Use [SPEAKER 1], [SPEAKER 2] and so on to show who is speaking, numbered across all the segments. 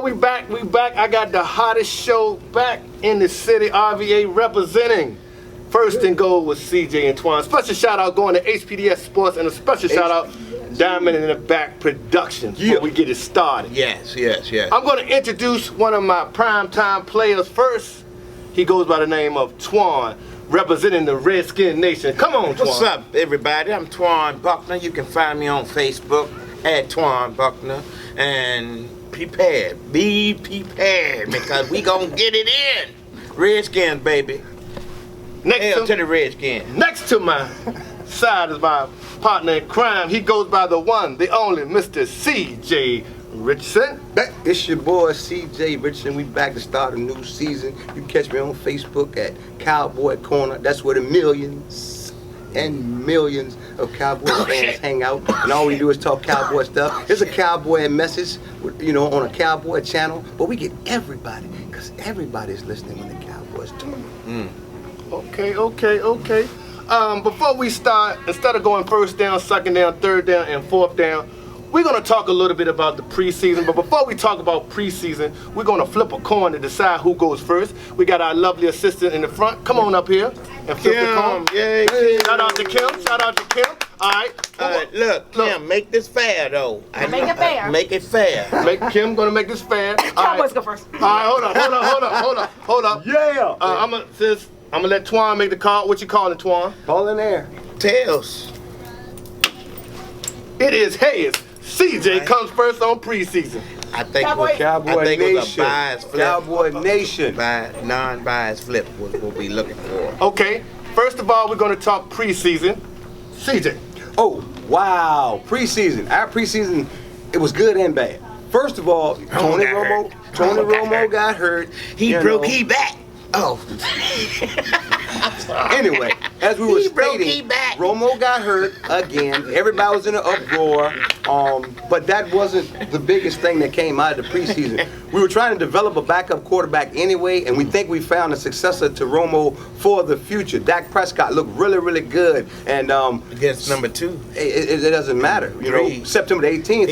[SPEAKER 1] we back. I got the hottest show back in the city, RVA representing. First and goal with CJ and TWON. Special shout out going to HPDS Sports and a special shout out Diamond in the Back Productions before we get it started.
[SPEAKER 2] Yes.
[SPEAKER 1] I'm going to introduce one of my primetime players first. He goes by the name of TWON, representing the Redskin Nation. Come on, TWON.
[SPEAKER 2] What's up, everybody? I'm TWON Buckner. You can find me on Facebook at TWON Buckner. And be prepared, because we gonna get it in. Redskins, baby. Hail to the Redskins.
[SPEAKER 1] Next to my side is my partner in crime. He goes by the one, the only Mr. CJ Richardson.
[SPEAKER 3] It's your boy CJ Richardson. We back to start a new season. You catch me on Facebook at Cowboy Corner. That's where the millions and millions of Cowboy fans hang out, and all we do is talk Cowboy stuff. There's a Cowboy message, you know, on a Cowboy channel, but we get everybody, because everybody's listening when the Cowboys do.
[SPEAKER 1] Okay. Before we start, instead of going first down, second down, third down, and fourth down, we're going to talk a little bit about the preseason. But before we talk about preseason, we're going to flip a coin to decide who goes first. We got our lovely assistant in the front. Come on up here and flip the coin.
[SPEAKER 2] Yay.
[SPEAKER 1] Shout out to Kim. All right.
[SPEAKER 2] Look, Kim, make this fair, though.
[SPEAKER 4] Make it fair.
[SPEAKER 2] Make it fair.
[SPEAKER 1] Kim going to make this fair.
[SPEAKER 4] Cowboys go first.
[SPEAKER 1] All right, hold up.
[SPEAKER 3] Yeah.
[SPEAKER 1] I'm going to let TWON make the call. What you calling, TWON?
[SPEAKER 3] Ball in there.
[SPEAKER 2] Tails.
[SPEAKER 1] It is heads. CJ comes first on preseason.
[SPEAKER 2] I think
[SPEAKER 4] Cowboy.
[SPEAKER 2] I think it was a bias flip.
[SPEAKER 3] Cowboy Nation.
[SPEAKER 2] Non-biased flip was what we looking for.
[SPEAKER 1] Okay, first of all, we're going to talk preseason. CJ.
[SPEAKER 3] Oh, wow. Preseason. Our preseason, it was good and bad. First of all, Tony Romo got hurt.
[SPEAKER 2] He broke his back. Oh.
[SPEAKER 3] Anyway, as we were stating, Romo got hurt again. Everybody was in an uproar. But that wasn't the biggest thing that came out of the preseason. We were trying to develop a backup quarterback anyway, and we think we found a successor to Romo for the future. Dak Prescott looked really, really good. And
[SPEAKER 2] against number 2.
[SPEAKER 3] It doesn't matter. You know, September the 18th,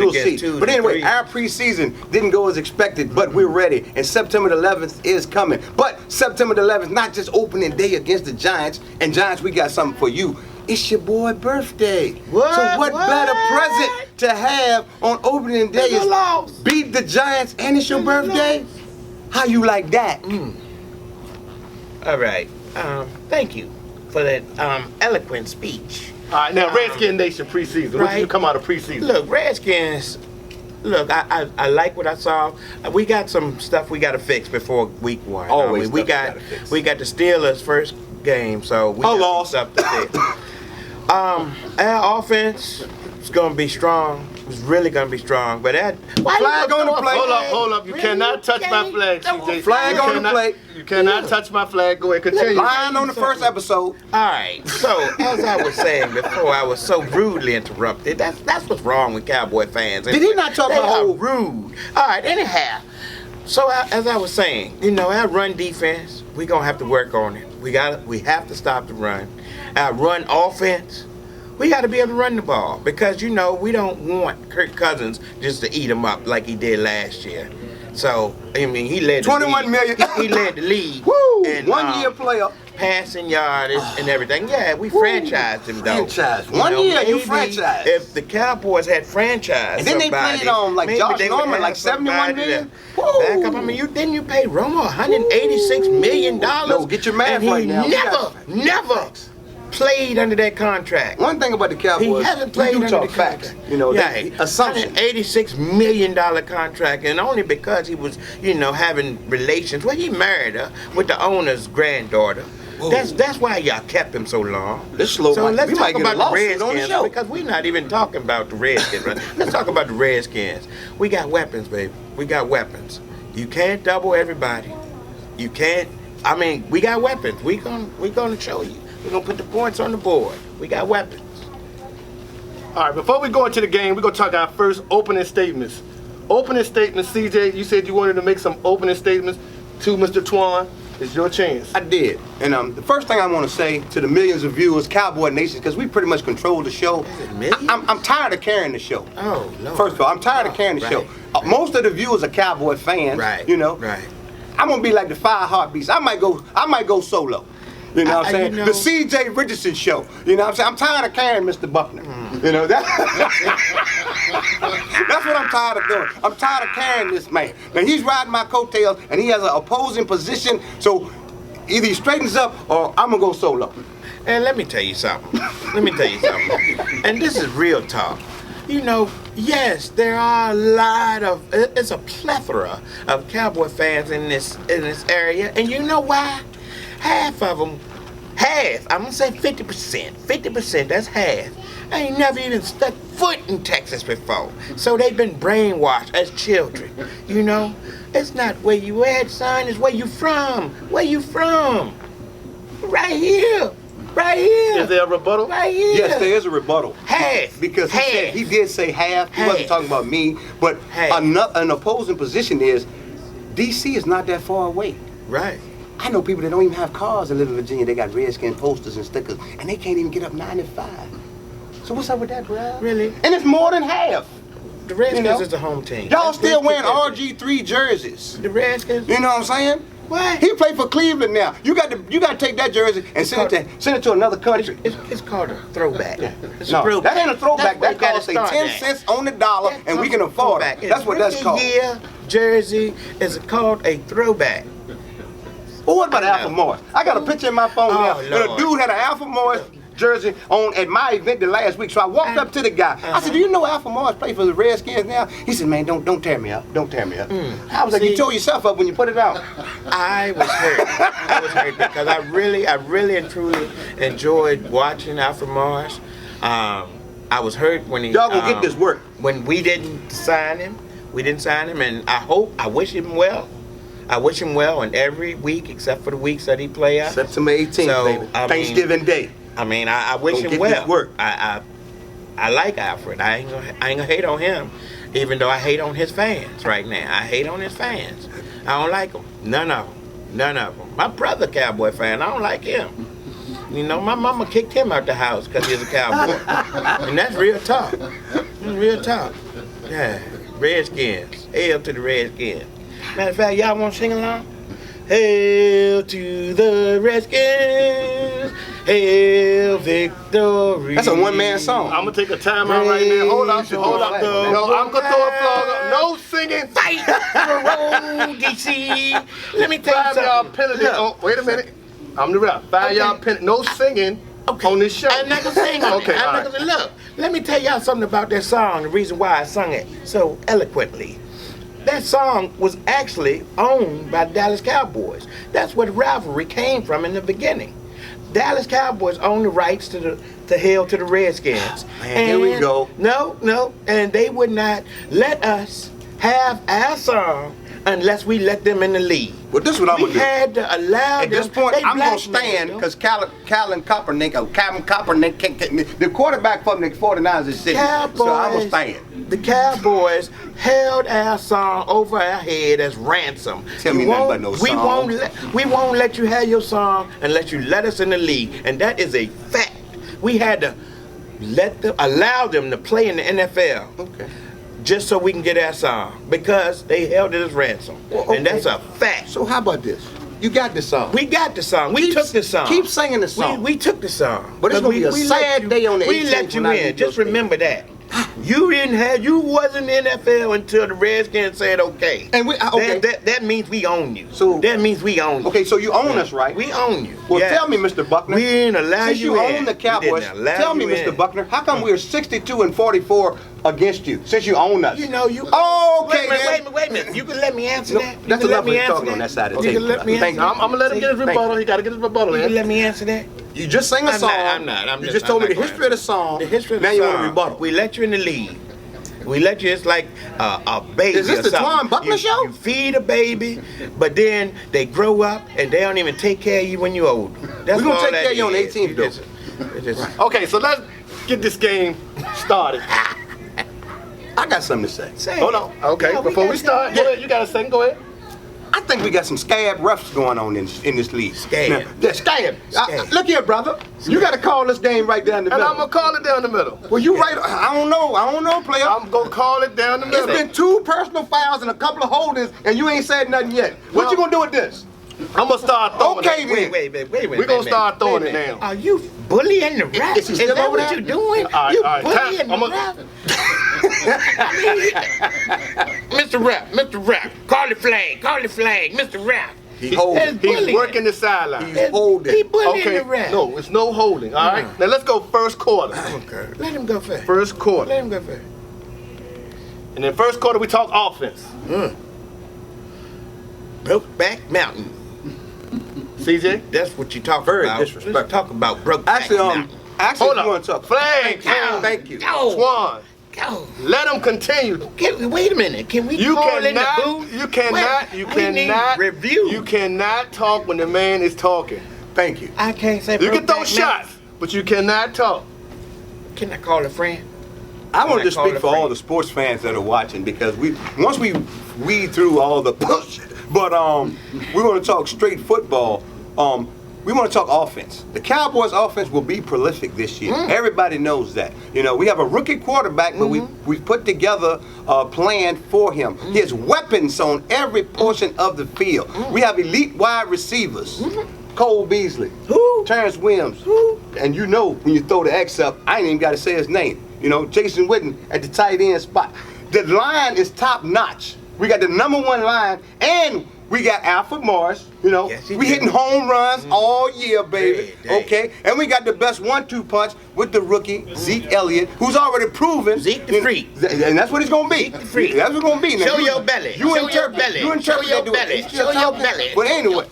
[SPEAKER 3] you'll see. But anyway, our preseason didn't go as expected, but we're ready. And September the 11th is coming. But September the 11th, not just opening day against the Giants. And Giants, we got something for you. It's your boy birthday.
[SPEAKER 2] What?
[SPEAKER 3] So what better present to have on opening day is beat the Giants and it's your birthday? How you like that?
[SPEAKER 2] All right. Thank you for that eloquent speech.
[SPEAKER 1] All right, now Redskin Nation preseason. What did you come out of preseason?
[SPEAKER 2] Look, Redskins. Look, I like what I saw. We got some stuff we got to fix before week 1.
[SPEAKER 3] Always
[SPEAKER 2] we got the Steelers first game, so we got some stuff to fix. Our offense is gonna be strong. It's really gonna be strong. But
[SPEAKER 3] flag on the plate.
[SPEAKER 1] Hold up. You cannot touch my flag, CJ.
[SPEAKER 3] Flag on the plate.
[SPEAKER 1] You cannot touch my flag. Go ahead, continue.
[SPEAKER 3] Lying on the first episode.
[SPEAKER 2] All right. So as I was saying before, I was so rudely interrupted. That's what's wrong with Cowboy fans.
[SPEAKER 3] Did he not talk about
[SPEAKER 2] how rude? All right. Anyhow. So as I was saying, you know, our run defense, we're gonna have to work on it. We have to stop the run. Our run offense, we got to be able to run the ball, because you know we don't want Kirk Cousins just to eat him up like he did last year. So I mean, he led the
[SPEAKER 3] 21
[SPEAKER 2] league.
[SPEAKER 3] million.
[SPEAKER 2] He led the league.
[SPEAKER 3] Woo!
[SPEAKER 2] And,
[SPEAKER 3] 1 year player.
[SPEAKER 2] Passing yardage and everything. Yeah, we franchised him though.
[SPEAKER 3] Franchise. 1 year, you franchised.
[SPEAKER 2] If the Cowboys had franchised,
[SPEAKER 3] and then they played on like Josh Norman, like 71 million.
[SPEAKER 2] Back up. I mean, you pay Romo $186 million.
[SPEAKER 3] No, get your math right now.
[SPEAKER 2] Never played under that contract.
[SPEAKER 3] One thing about the Cowboys,
[SPEAKER 2] he hasn't played under the
[SPEAKER 3] facts.
[SPEAKER 2] contract.
[SPEAKER 3] You know,
[SPEAKER 2] assumption. $86 million contract, and only because he was, you know, having relations. Well, he married her with the owner's granddaughter. Whoa. That's why y'all kept him so long.
[SPEAKER 3] Let's
[SPEAKER 2] talk about
[SPEAKER 3] the
[SPEAKER 2] Redskins, because we're not even talking about the Redskins. Right? Let's talk about the Redskins. We got weapons, baby. We got weapons. You can't double everybody. You can't. I mean, we got weapons. We're gonna show you. We're gonna put the points on the board. We got weapons.
[SPEAKER 1] All right, before we go into the game, we're gonna talk our first opening statements. Opening statements, CJ, you said you wanted to make some opening statements to Mr. TWON. It's your chance.
[SPEAKER 3] I did. And the first thing I want to say to the millions of viewers, Cowboy Nation, because we pretty much control the show.
[SPEAKER 2] Is it millions?
[SPEAKER 3] I'm tired of carrying the show.
[SPEAKER 2] Oh, Lord.
[SPEAKER 3] First of all, I'm tired of carrying the show. Most of the viewers are Cowboy fans.
[SPEAKER 2] Right.
[SPEAKER 3] You know.
[SPEAKER 2] Right.
[SPEAKER 3] I'm gonna be like the Five Heartbeats. I might go solo. You know what I'm saying?
[SPEAKER 2] you know-
[SPEAKER 3] The CJ Richardson show. You know what I'm saying? I'm tired of carrying Mr. Buckner. You know that. That's what I'm tired of doing. I'm tired of carrying this man. Now he's riding my coattails and he has an opposing position. So either he straightens up or I'm gonna go solo.
[SPEAKER 2] And let me tell you something. And this is real talk. You know, yes, there are a lot of, it's a plethora of Cowboy fans in this area. And you know why? Half of them, I'm gonna say 50%. 50%, that's half. Ain't never even stepped foot in Texas before. So they've been brainwashed as children. You know, it's not where you at, son, it's where you from. Where you from? Right here. Right here.
[SPEAKER 1] Is there a rebuttal?
[SPEAKER 2] Right here.
[SPEAKER 3] Yes, there is a rebuttal.
[SPEAKER 2] Half.
[SPEAKER 3] Because he did say half. He wasn't
[SPEAKER 2] Half.
[SPEAKER 3] talking about me. But
[SPEAKER 2] Half.
[SPEAKER 3] an opposing position is DC is not that far away.
[SPEAKER 2] Right.
[SPEAKER 3] I know people that don't even have cars that live in Virginia. They got Redskin posters and stickers, and they can't even get up 95. So what's up with that, bro?
[SPEAKER 2] Really?
[SPEAKER 3] And it's more than half.
[SPEAKER 2] The Redskins
[SPEAKER 3] You know?
[SPEAKER 2] is the home team.
[SPEAKER 3] Y'all
[SPEAKER 2] Let's
[SPEAKER 3] still
[SPEAKER 2] put
[SPEAKER 3] wearing
[SPEAKER 2] that-
[SPEAKER 3] RG3 jerseys.
[SPEAKER 2] The Redskins?
[SPEAKER 3] You know what I'm saying?
[SPEAKER 2] What?
[SPEAKER 3] He played for Cleveland now. You got to take that jersey and send it to another country.
[SPEAKER 2] It's called a throwback. It's a
[SPEAKER 3] No,
[SPEAKER 2] throwback.
[SPEAKER 3] that ain't a throwback.
[SPEAKER 2] That's
[SPEAKER 3] That
[SPEAKER 2] where you
[SPEAKER 3] costs say
[SPEAKER 2] gotta
[SPEAKER 3] 10
[SPEAKER 2] start
[SPEAKER 3] cents on the dollar,
[SPEAKER 2] at.
[SPEAKER 3] and we can afford it.
[SPEAKER 2] Throwback.
[SPEAKER 3] That's what that's called.
[SPEAKER 2] Year jersey is called a throwback.
[SPEAKER 3] Or what about
[SPEAKER 2] I
[SPEAKER 3] Alpha
[SPEAKER 2] know.
[SPEAKER 3] Morris? I got a picture in my phone now. And a
[SPEAKER 2] Lord.
[SPEAKER 3] dude had an Alpha Morris jersey on at my event the last week. So I walked up to the guy. I said, "Do you know Alpha Morris play for the Redskins now?" He said, "Man, don't tear me up. Don't tear me up." I was like,
[SPEAKER 2] See?
[SPEAKER 3] "You tore yourself up when you put it out."
[SPEAKER 2] I was hurt. I was hurt because I really and truly enjoyed watching Alfred Morris. I was hurt when he.
[SPEAKER 3] Y'all gonna get this work.
[SPEAKER 2] When we didn't sign him. We didn't sign him, and I wish him well. I wish him well in every week except for the weeks that he play out.
[SPEAKER 3] September 18th,
[SPEAKER 2] So,
[SPEAKER 3] baby.
[SPEAKER 2] I mean,
[SPEAKER 3] Thanksgiving Day.
[SPEAKER 2] I mean, I wish
[SPEAKER 3] Gonna
[SPEAKER 2] him
[SPEAKER 3] get
[SPEAKER 2] well.
[SPEAKER 3] this work.
[SPEAKER 2] I like Alfred. I ain't gonna hate on him, even though I hate on his fans right now. I hate on his fans. I don't like them. None of them. My brother, Cowboy fan. I don't like him. You know, my mama kicked him out the house because he's a cowboy, and that's real talk. That's real talk. Yeah, Redskins. Hail to the Redskins. Matter of fact, y'all want to sing along? Hail to the Redskins, hail victory.
[SPEAKER 3] That's a one-man song.
[SPEAKER 1] I'm gonna take a timeout right now. Hold up. No, I'm gonna throw a flag up. No singing.
[SPEAKER 2] Fight for road, DC. Let me tell you
[SPEAKER 1] 5 yard
[SPEAKER 2] something.
[SPEAKER 1] penalty.
[SPEAKER 2] Look,
[SPEAKER 1] Oh, wait a minute. I'm the rep. 5 yard penalty. No singing on this show.
[SPEAKER 2] I'm not gonna sing on
[SPEAKER 1] Okay,
[SPEAKER 2] it. I'm
[SPEAKER 1] all
[SPEAKER 2] not
[SPEAKER 1] right.
[SPEAKER 2] gonna look. Let me tell y'all something about that song. The reason why I sung it so eloquently. That song was actually owned by Dallas Cowboys. That's where the rivalry came from in the beginning. Dallas Cowboys owned the rights to Hail to the Redskins.
[SPEAKER 3] Man, here we go.
[SPEAKER 2] No, and they would not let us have our song unless we let them in the league.
[SPEAKER 3] Well, this is what I'm
[SPEAKER 2] We
[SPEAKER 3] gonna do.
[SPEAKER 2] had to allow
[SPEAKER 3] At
[SPEAKER 2] them.
[SPEAKER 3] this point,
[SPEAKER 2] they
[SPEAKER 3] I'm gonna
[SPEAKER 2] blackmailed
[SPEAKER 3] stand
[SPEAKER 2] them.
[SPEAKER 3] because Calvin Kaepernick, the quarterback from the 49ers is sick. So I'm gonna stand.
[SPEAKER 2] The Cowboys held our song over our head as ransom.
[SPEAKER 3] Tell me
[SPEAKER 2] You
[SPEAKER 3] nothing
[SPEAKER 2] won't-
[SPEAKER 3] about no
[SPEAKER 2] we
[SPEAKER 3] song.
[SPEAKER 2] we won't let you have your song unless you let us in the league, and that is a fact. We had to allow them to play in the NFL.
[SPEAKER 3] Okay.
[SPEAKER 2] Just so we can get our song because they held it as ransom,
[SPEAKER 3] Well, okay.
[SPEAKER 2] and that's a fact.
[SPEAKER 3] So how about this? You got the song.
[SPEAKER 2] We got the song. We took the song.
[SPEAKER 3] Keep singing the song.
[SPEAKER 2] We took the song.
[SPEAKER 3] But it's gonna be a
[SPEAKER 2] let
[SPEAKER 3] sad day on the
[SPEAKER 2] We
[SPEAKER 3] 18th
[SPEAKER 2] let you
[SPEAKER 3] when I
[SPEAKER 2] in.
[SPEAKER 3] leave your
[SPEAKER 2] Just remember that. You wasn't in the NFL until the Redskins said okay.
[SPEAKER 3] And we okay.
[SPEAKER 2] That means we own you.
[SPEAKER 3] So-
[SPEAKER 2] that means we own you.
[SPEAKER 3] Okay, so you own us, right?
[SPEAKER 2] We own you.
[SPEAKER 3] Well,
[SPEAKER 2] Yes.
[SPEAKER 3] tell me, Mr. Buckner.
[SPEAKER 2] We didn't allow
[SPEAKER 3] Since you
[SPEAKER 2] in.
[SPEAKER 3] own the
[SPEAKER 2] We
[SPEAKER 3] Cowboys,
[SPEAKER 2] didn't allow
[SPEAKER 3] tell me,
[SPEAKER 2] you
[SPEAKER 3] Mr.
[SPEAKER 2] in.
[SPEAKER 3] Buckner, how come we're 62-44 against you? Since you own us.
[SPEAKER 2] You know you.
[SPEAKER 3] Oh, okay,
[SPEAKER 2] Wait a minute. You can let me answer
[SPEAKER 3] No,
[SPEAKER 2] that. You
[SPEAKER 3] that's
[SPEAKER 2] can
[SPEAKER 3] enough
[SPEAKER 2] let me
[SPEAKER 3] of
[SPEAKER 2] answer
[SPEAKER 3] talking on that side of the
[SPEAKER 2] You can
[SPEAKER 3] table.
[SPEAKER 2] let me
[SPEAKER 3] Thank
[SPEAKER 2] answer
[SPEAKER 3] you.
[SPEAKER 2] that.
[SPEAKER 1] I'm gonna let him get his
[SPEAKER 3] Thank
[SPEAKER 1] rebuttal. He gotta get his rebuttal
[SPEAKER 2] You can
[SPEAKER 1] in.
[SPEAKER 2] let me answer that.
[SPEAKER 3] You just sang a
[SPEAKER 2] I'm
[SPEAKER 3] song.
[SPEAKER 2] not.
[SPEAKER 3] You just told me the history of the song.
[SPEAKER 2] The history of
[SPEAKER 3] now
[SPEAKER 2] the
[SPEAKER 3] you
[SPEAKER 2] song.
[SPEAKER 3] want to rebuttal.
[SPEAKER 2] We let you in the league. We let you. It's like a baby.
[SPEAKER 3] Is this
[SPEAKER 2] or
[SPEAKER 3] the
[SPEAKER 2] something.
[SPEAKER 3] TWON Buckner show?
[SPEAKER 2] You feed a baby, but then they grow up and they don't even take care of you when you're old. That's
[SPEAKER 3] We gonna
[SPEAKER 2] all
[SPEAKER 3] take
[SPEAKER 2] that
[SPEAKER 3] care of you on the
[SPEAKER 2] is.
[SPEAKER 3] 18th,
[SPEAKER 2] You
[SPEAKER 3] though.
[SPEAKER 2] just-
[SPEAKER 1] Okay, so let's get this game started.
[SPEAKER 3] I got something to say.
[SPEAKER 2] Say
[SPEAKER 1] Hold
[SPEAKER 2] it.
[SPEAKER 1] on. Okay,
[SPEAKER 2] Yeah,
[SPEAKER 1] before we
[SPEAKER 2] got
[SPEAKER 1] start,
[SPEAKER 2] time.
[SPEAKER 1] go ahead. You got a second. Go ahead.
[SPEAKER 3] I think we got some scab refs going on in this league.
[SPEAKER 2] Scab.
[SPEAKER 3] Now, yeah, scab.
[SPEAKER 2] Scab.
[SPEAKER 3] Look here, brother. You got to call this game right down the
[SPEAKER 1] And
[SPEAKER 3] middle.
[SPEAKER 1] I'm gonna call it down the middle.
[SPEAKER 3] Well, you right. I don't know, player.
[SPEAKER 1] I'm gonna call it down the middle.
[SPEAKER 3] It's been 2 personal fouls and a couple of holdings, and you ain't said nothing yet. What
[SPEAKER 1] Well,
[SPEAKER 3] you gonna do with this?
[SPEAKER 1] I'm gonna start throwing
[SPEAKER 3] Okay,
[SPEAKER 1] it.
[SPEAKER 3] then.
[SPEAKER 2] Wait.
[SPEAKER 1] We gonna start throwing it now.
[SPEAKER 2] Are you bullying the ref?
[SPEAKER 3] Is he still
[SPEAKER 2] that
[SPEAKER 3] over
[SPEAKER 2] what
[SPEAKER 3] there?
[SPEAKER 2] you doing?
[SPEAKER 1] All right,
[SPEAKER 2] You
[SPEAKER 1] all right,
[SPEAKER 2] bullying
[SPEAKER 1] I'm
[SPEAKER 2] the
[SPEAKER 1] a-
[SPEAKER 2] ref? Mr. Ref, call the flag, Mr. Ref.
[SPEAKER 3] He holding.
[SPEAKER 2] That's
[SPEAKER 1] He's
[SPEAKER 2] bullying.
[SPEAKER 1] working the sideline.
[SPEAKER 3] He's holding.
[SPEAKER 2] He bullying
[SPEAKER 1] Okay,
[SPEAKER 2] the ref.
[SPEAKER 1] no, it's no holding. All right, now let's go first quarter.
[SPEAKER 2] Okay. Let him go first.
[SPEAKER 1] First quarter,
[SPEAKER 2] Let him go first.
[SPEAKER 1] and then first quarter we talk offense.
[SPEAKER 2] Brokeback Mountain.
[SPEAKER 1] CJ,
[SPEAKER 2] That's what you talk
[SPEAKER 3] Very
[SPEAKER 2] about.
[SPEAKER 3] disrespectful.
[SPEAKER 2] Let's talk about Brokeback
[SPEAKER 3] Actually,
[SPEAKER 2] Mountain.
[SPEAKER 1] hold
[SPEAKER 3] you want
[SPEAKER 1] up.
[SPEAKER 3] to talk?
[SPEAKER 1] Flag.
[SPEAKER 3] Thank you.
[SPEAKER 2] Go.
[SPEAKER 1] Twan,
[SPEAKER 2] Go.
[SPEAKER 1] let him continue.
[SPEAKER 2] Wait a minute. Can we
[SPEAKER 1] You
[SPEAKER 2] call in the
[SPEAKER 1] cannot.
[SPEAKER 2] booth?
[SPEAKER 1] You cannot.
[SPEAKER 2] Wait,
[SPEAKER 1] You
[SPEAKER 2] we need
[SPEAKER 1] cannot.
[SPEAKER 2] review.
[SPEAKER 1] You cannot talk when the man is talking.
[SPEAKER 3] Thank you.
[SPEAKER 2] I can't say
[SPEAKER 1] You can throw
[SPEAKER 2] Brokeback
[SPEAKER 1] shots, but you cannot talk.
[SPEAKER 2] Mountain. Can I call a friend?
[SPEAKER 3] I wanted to
[SPEAKER 2] call
[SPEAKER 3] speak
[SPEAKER 2] it
[SPEAKER 3] for
[SPEAKER 2] free.
[SPEAKER 3] all the sports fans that are watching because once we weed through all the bullshit, but we want to talk straight football. We want to talk offense. The Cowboys' offense will be prolific this year. Everybody knows that. You know, we have a rookie quarterback, but we put together a plan for him. He has weapons on every portion of the field. We have elite wide receivers. Cole Beasley, Terrence Williams, and you know when you throw the X up, I ain't even got to say his name. You know, Jason Witten at the tight end spot. The line is top notch. We got the #1 line, and we got Alfred Morris. You know,
[SPEAKER 2] Yes, he
[SPEAKER 3] we
[SPEAKER 2] did.
[SPEAKER 3] hitting home runs all year, baby.
[SPEAKER 2] Hey.
[SPEAKER 3] Okay, and we got the best 1-2 punch with the rookie Zeke Elliott, who's already proven.
[SPEAKER 2] Zeke the freak.
[SPEAKER 3] And that's what he's gonna be.
[SPEAKER 2] Zeke the freak.
[SPEAKER 3] That's what it's gonna be. Now,
[SPEAKER 2] Show your belly.
[SPEAKER 3] You
[SPEAKER 2] Show your
[SPEAKER 3] interpret.
[SPEAKER 2] belly.
[SPEAKER 3] You interpret
[SPEAKER 2] Show your
[SPEAKER 3] that the way
[SPEAKER 2] belly.
[SPEAKER 3] he's
[SPEAKER 2] Show your
[SPEAKER 3] talking.
[SPEAKER 2] belly.
[SPEAKER 3] But anyway,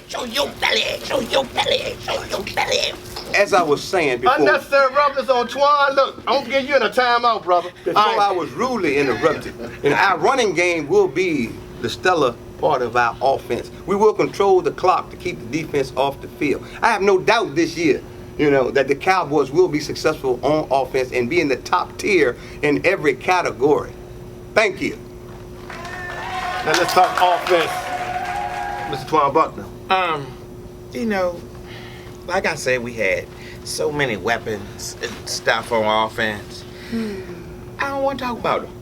[SPEAKER 2] Show your belly. Show your belly. Show your belly.
[SPEAKER 3] as I was saying before.
[SPEAKER 1] Unnecessary roughness on Twan. Look, I'm gonna get you in a timeout, brother.
[SPEAKER 3] Before
[SPEAKER 1] All right.
[SPEAKER 3] I was rudely interrupted. And our running game will be the stellar part of our offense. We will control the clock to keep the defense off the field. I have no doubt this year, you know, that the Cowboys will be successful on offense and be in the top tier in every category. Thank you.
[SPEAKER 1] Now let's talk offense, Mr. Twan Buckner.
[SPEAKER 2] You know, like I said, we had so many weapons and stuff on offense. I don't want to talk about them.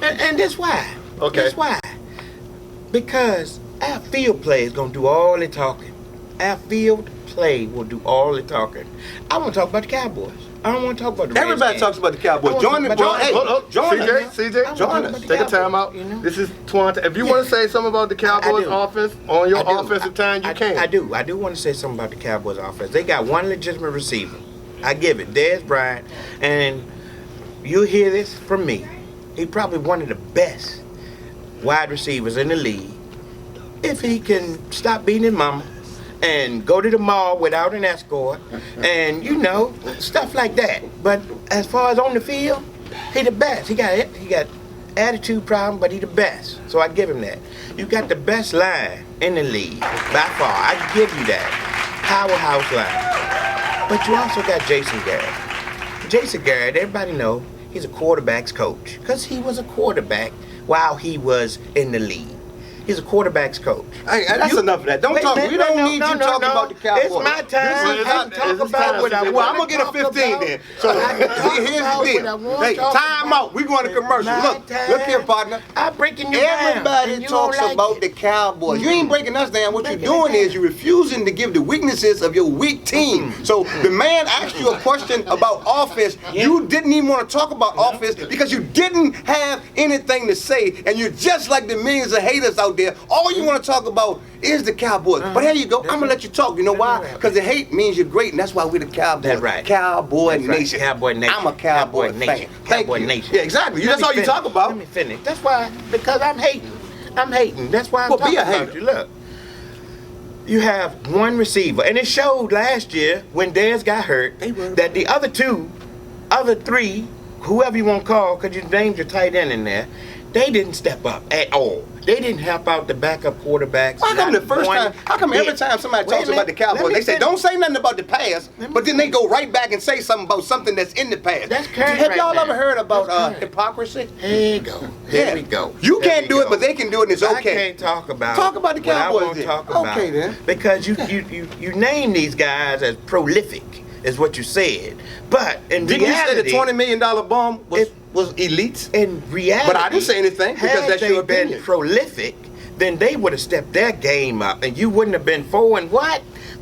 [SPEAKER 2] and that's why.
[SPEAKER 1] Okay.
[SPEAKER 2] That's why. Because our field play is going to do all the talking. Our field play will do all the talking. I want to talk about the Cowboys. I don't want to talk about the
[SPEAKER 3] Everybody
[SPEAKER 2] Redskins.
[SPEAKER 3] talks about the Cowboys.
[SPEAKER 2] I
[SPEAKER 3] Join
[SPEAKER 2] want
[SPEAKER 3] the
[SPEAKER 2] to-
[SPEAKER 3] well, hey,
[SPEAKER 1] Hold up,
[SPEAKER 3] join us.
[SPEAKER 1] CJ,
[SPEAKER 3] Join us.
[SPEAKER 1] take a timeout.
[SPEAKER 2] You know?
[SPEAKER 1] This is Twan. If you want to say something about the Cowboys
[SPEAKER 2] do.
[SPEAKER 1] offense on your
[SPEAKER 2] I do.
[SPEAKER 1] offensive time, you can.
[SPEAKER 2] I do. I do want to say something about the Cowboys offense. They got one legitimate receiver. I give it, Dez Bryant, and you'll hear this from me. He probably one of the best wide receivers in the league. If he can stop beating his mama and go to the mall without an escort and, you know, stuff like that. But as far as on the field, he the best. He got attitude problem, but he the best. So I give him that. You got the best line in the league by far. I give you that. Powerhouse line. But you also got Jason Garrett. Jason Garrett, everybody know he's a quarterback's coach because he was a quarterback while he was in the league. He's a quarterback's coach.
[SPEAKER 3] Hey, that's enough of that. Don't talk. We don't need you talking about the Cowboys.
[SPEAKER 2] It's my time.
[SPEAKER 1] This is-
[SPEAKER 2] I can talk
[SPEAKER 1] it's
[SPEAKER 2] about
[SPEAKER 1] time,
[SPEAKER 2] what I
[SPEAKER 1] CJ.
[SPEAKER 2] want.
[SPEAKER 3] Well, I'm gonna get a 15 then. So here's the deal. Hey, time out. We going to commercial. Look here, partner.
[SPEAKER 2] I'm breaking you down.
[SPEAKER 3] Everybody
[SPEAKER 2] and you
[SPEAKER 3] talks
[SPEAKER 2] don't like
[SPEAKER 3] about
[SPEAKER 2] it.
[SPEAKER 3] the Cowboys. You ain't breaking us down. What you're
[SPEAKER 2] Breaking it
[SPEAKER 3] doing is
[SPEAKER 2] down.
[SPEAKER 3] you're refusing to give the weaknesses of your weak team. So the man asked you a question about offense. You didn't even want to talk about offense because you didn't have anything to say, and you're just like the millions of haters out there. All you want to talk about is the Cowboys. But here you go. I'm gonna let you talk. You know why? Because the hate means you're great, and that's why we're the Cowboys.
[SPEAKER 2] That's right.
[SPEAKER 3] Cowboy
[SPEAKER 2] That's right.
[SPEAKER 3] Nation.
[SPEAKER 2] Cowboy Nation.
[SPEAKER 3] I'm a Cowboy, fan.
[SPEAKER 2] Nation.
[SPEAKER 3] Thank
[SPEAKER 2] Cowboy
[SPEAKER 3] you.
[SPEAKER 2] Nation.
[SPEAKER 3] Yeah, exactly. That's all you talk about.
[SPEAKER 2] Let me finish. That's why, because I'm hating. I'm hating. That's why I'm
[SPEAKER 3] Well, be
[SPEAKER 2] talking
[SPEAKER 3] a
[SPEAKER 2] about
[SPEAKER 3] hater.
[SPEAKER 2] you. Look, you have one receiver, and it showed last year when Dez got hurt that the other three, whoever you want to call, because you named your tight end in there, They didn't step up at all. They didn't help out the backup quarterbacks.
[SPEAKER 3] How come the
[SPEAKER 2] not
[SPEAKER 3] first
[SPEAKER 2] one
[SPEAKER 3] time? How come every
[SPEAKER 2] bit.
[SPEAKER 3] time somebody
[SPEAKER 2] Wait a
[SPEAKER 3] talks about the
[SPEAKER 2] minute, let
[SPEAKER 3] Cowboys,
[SPEAKER 2] me
[SPEAKER 3] they say
[SPEAKER 2] finish.
[SPEAKER 3] don't say nothing about the past,
[SPEAKER 2] Let me
[SPEAKER 3] but then they
[SPEAKER 2] finish.
[SPEAKER 3] go right back and say something about something that's in the past.
[SPEAKER 2] That's current
[SPEAKER 3] Have
[SPEAKER 2] right
[SPEAKER 3] y'all
[SPEAKER 2] now.
[SPEAKER 3] ever heard about
[SPEAKER 2] That's current.
[SPEAKER 3] hypocrisy?
[SPEAKER 2] Here you go. Here we go.
[SPEAKER 3] You
[SPEAKER 2] Here
[SPEAKER 3] can't
[SPEAKER 2] we
[SPEAKER 3] do it,
[SPEAKER 2] go.
[SPEAKER 3] but they can do it, and it's
[SPEAKER 2] I
[SPEAKER 3] okay.
[SPEAKER 2] can't talk about.
[SPEAKER 3] Talk about the
[SPEAKER 2] what I
[SPEAKER 3] Cowboys
[SPEAKER 2] won't
[SPEAKER 3] then.
[SPEAKER 2] talk about.
[SPEAKER 3] Okay, then.
[SPEAKER 2] Because you name these guys as prolific, is what you said. But in
[SPEAKER 3] Didn't you say
[SPEAKER 2] reality,
[SPEAKER 3] the $20 million bomb was elite?
[SPEAKER 2] in reality,
[SPEAKER 3] But I didn't say anything because
[SPEAKER 2] had
[SPEAKER 3] that's
[SPEAKER 2] they
[SPEAKER 3] your
[SPEAKER 2] been
[SPEAKER 3] opinion.
[SPEAKER 2] prolific, then they would have stepped their game up, and you wouldn't have been 4 and what?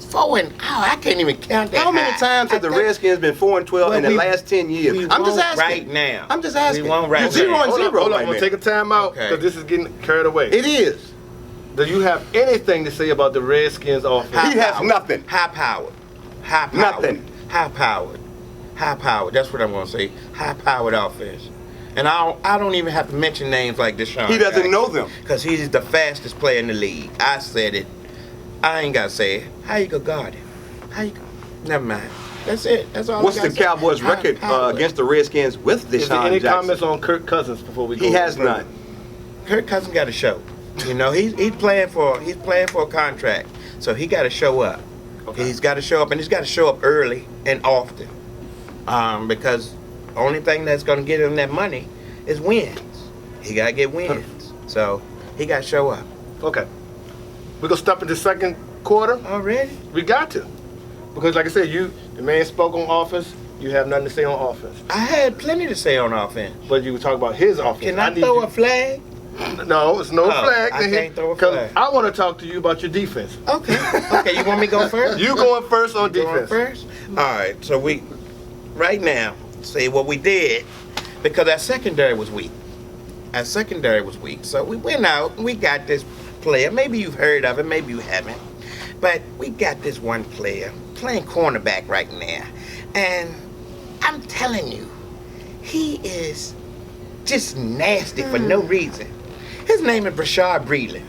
[SPEAKER 2] 4 and I can't even count that.
[SPEAKER 3] How many
[SPEAKER 2] high.
[SPEAKER 3] times have the
[SPEAKER 2] I think-
[SPEAKER 3] Redskins been 4-12
[SPEAKER 2] Well,
[SPEAKER 3] in the
[SPEAKER 2] we-
[SPEAKER 3] last 10 years?
[SPEAKER 2] we
[SPEAKER 3] I'm just
[SPEAKER 2] won't
[SPEAKER 3] asking.
[SPEAKER 2] right now.
[SPEAKER 3] I'm just asking.
[SPEAKER 2] We won't right
[SPEAKER 3] You're 0
[SPEAKER 2] now.
[SPEAKER 3] and
[SPEAKER 1] Hold
[SPEAKER 3] 0
[SPEAKER 1] on, I'm
[SPEAKER 3] right
[SPEAKER 1] gonna
[SPEAKER 3] now.
[SPEAKER 1] take a time out
[SPEAKER 2] Okay.
[SPEAKER 1] because this is getting carried away.
[SPEAKER 3] It is.
[SPEAKER 1] Do you have anything to say about the Redskins offense?
[SPEAKER 3] He has
[SPEAKER 2] High-powered.
[SPEAKER 3] nothing.
[SPEAKER 2] High-powered. High-powered.
[SPEAKER 3] Nothing.
[SPEAKER 2] High-powered. High-powered. That's what I'm gonna say. High-powered offense. And I don't even have to mention names like Deshaun.
[SPEAKER 3] He doesn't know them.
[SPEAKER 2] Because he's the fastest player in the league. I said it. I ain't gotta say it. How you go guard him? How you go? Never mind. That's it. That's all.
[SPEAKER 3] What's
[SPEAKER 2] I
[SPEAKER 3] the
[SPEAKER 2] gotta say.
[SPEAKER 3] Cowboys' record
[SPEAKER 2] High-powered.
[SPEAKER 3] against the Redskins with
[SPEAKER 1] Is there
[SPEAKER 3] Deshaun
[SPEAKER 1] any
[SPEAKER 3] Jackson?
[SPEAKER 1] comments on Kirk Cousins before we go?
[SPEAKER 3] He has none.
[SPEAKER 2] Kirk Cousins got to show. You know, he's playing for a contract, so he got to show up.
[SPEAKER 1] Okay.
[SPEAKER 2] He's got to show up, and he's got to show up early and often, because the only thing that's going to get him that money is wins. He got to get wins, so he got to show up.
[SPEAKER 1] Okay. We're gonna step into second quarter.
[SPEAKER 2] Already?
[SPEAKER 1] We got to, because like I said, the man spoke on offense. You have nothing to say on offense,
[SPEAKER 2] I had plenty to say on offense.
[SPEAKER 1] but you were talking about his offense.
[SPEAKER 2] Can I
[SPEAKER 1] need
[SPEAKER 2] throw
[SPEAKER 1] you-
[SPEAKER 2] a flag?
[SPEAKER 1] No, it's no
[SPEAKER 2] Oh,
[SPEAKER 1] flag.
[SPEAKER 2] I
[SPEAKER 1] in here,
[SPEAKER 2] can't throw a
[SPEAKER 1] 'cause
[SPEAKER 2] flag.
[SPEAKER 1] I want to talk to you about your defense.
[SPEAKER 2] Okay. Okay, you want me to go first?
[SPEAKER 1] You going first on
[SPEAKER 2] Going
[SPEAKER 1] defense.
[SPEAKER 2] first? All right, so we, right now, say what we did, because our secondary was weak. Our secondary was weak. So we went out and we got this player. Maybe you've heard of him, maybe you haven't. But we got this one player playing cornerback right now. And I'm telling you, he is just nasty for no reason. His name is Brashard Breeland.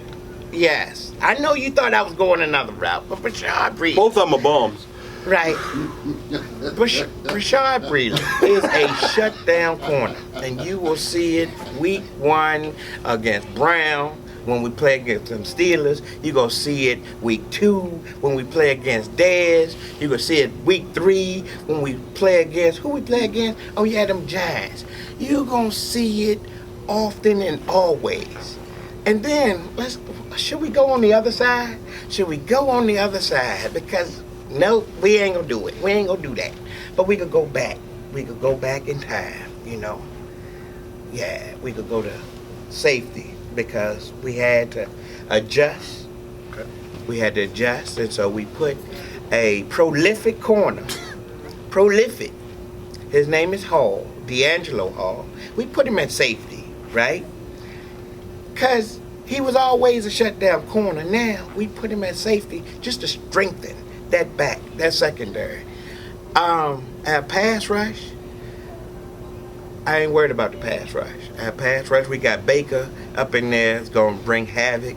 [SPEAKER 2] Yes, I know you thought I was going another route, but Brashard Breeland.
[SPEAKER 3] Both of them are bombs.
[SPEAKER 2] Right. Rashad Breeland is a shutdown corner, and you will see it week 1 against Brown when we play against them Steelers. You're going to see it week 2 when we play against Dez. You're going to see it week 3 when we play against, who we play against? Oh, yeah, them Giants. You're going to see it often and always. And then, should we go on the other side? Should we go on the other side? Because no, we ain't gonna do it. We ain't gonna do that. But we could go back. We could go back in time, you know. Yeah, we could go to safety because we had to adjust.
[SPEAKER 1] Okay.
[SPEAKER 2] We had to adjust, and so we put a prolific corner. Prolific. His name is Hall, D'Angelo Hall. We put him at safety, right? Because he was always a shutdown corner. Now we put him at safety just to strengthen that back, that secondary. Our pass rush, I ain't worried about the pass rush. Our pass rush, we got Baker up in there. It's going to bring havoc.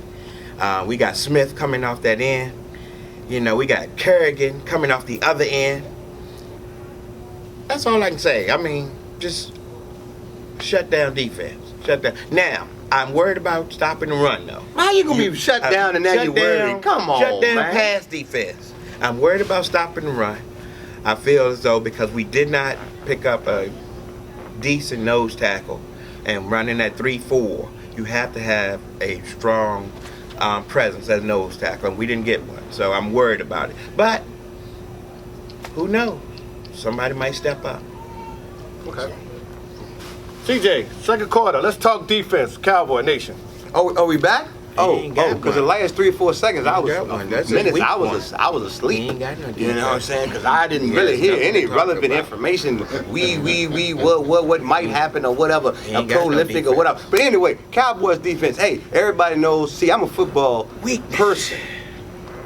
[SPEAKER 2] We got Smith coming off that end. You know, we got Kerrigan coming off the other end. That's all I can say. I mean, just shut down defense. Shut down. Now, I'm worried about stopping the run, though.
[SPEAKER 3] How you gonna be shut down and now
[SPEAKER 2] Shut
[SPEAKER 3] you worried?
[SPEAKER 2] down-
[SPEAKER 3] Come on,
[SPEAKER 2] Shut down
[SPEAKER 3] man.
[SPEAKER 2] pass defense. I'm worried about stopping the run. I feel as though because we did not pick up a decent nose tackle and running at 3-4, you have to have a strong presence as nose tackle, and we didn't get one. So I'm worried about it. But who knows? Somebody might step up.
[SPEAKER 1] Okay. CJ, second quarter. Let's talk defense. Cowboy Nation.
[SPEAKER 3] Oh, are we back?
[SPEAKER 2] ain't got
[SPEAKER 3] Because the
[SPEAKER 2] one.
[SPEAKER 3] last 3 or 4 seconds, I was
[SPEAKER 2] got one. That's his
[SPEAKER 3] minutes.
[SPEAKER 2] weak
[SPEAKER 3] I
[SPEAKER 2] one.
[SPEAKER 3] was asleep.
[SPEAKER 2] He ain't got no
[SPEAKER 3] You know what I'm
[SPEAKER 2] defense.
[SPEAKER 3] saying? Because I didn't
[SPEAKER 2] He
[SPEAKER 3] really
[SPEAKER 2] has
[SPEAKER 3] hear
[SPEAKER 2] nothing
[SPEAKER 3] any
[SPEAKER 2] to talk
[SPEAKER 3] relevant
[SPEAKER 2] about.
[SPEAKER 3] information. What might happen or whatever.
[SPEAKER 2] He
[SPEAKER 3] A
[SPEAKER 2] ain't got no
[SPEAKER 3] prolific or
[SPEAKER 2] defense.
[SPEAKER 3] whatever. But anyway, Cowboys defense. Hey, everybody knows. See, I'm a football
[SPEAKER 2] Weakness.
[SPEAKER 3] person.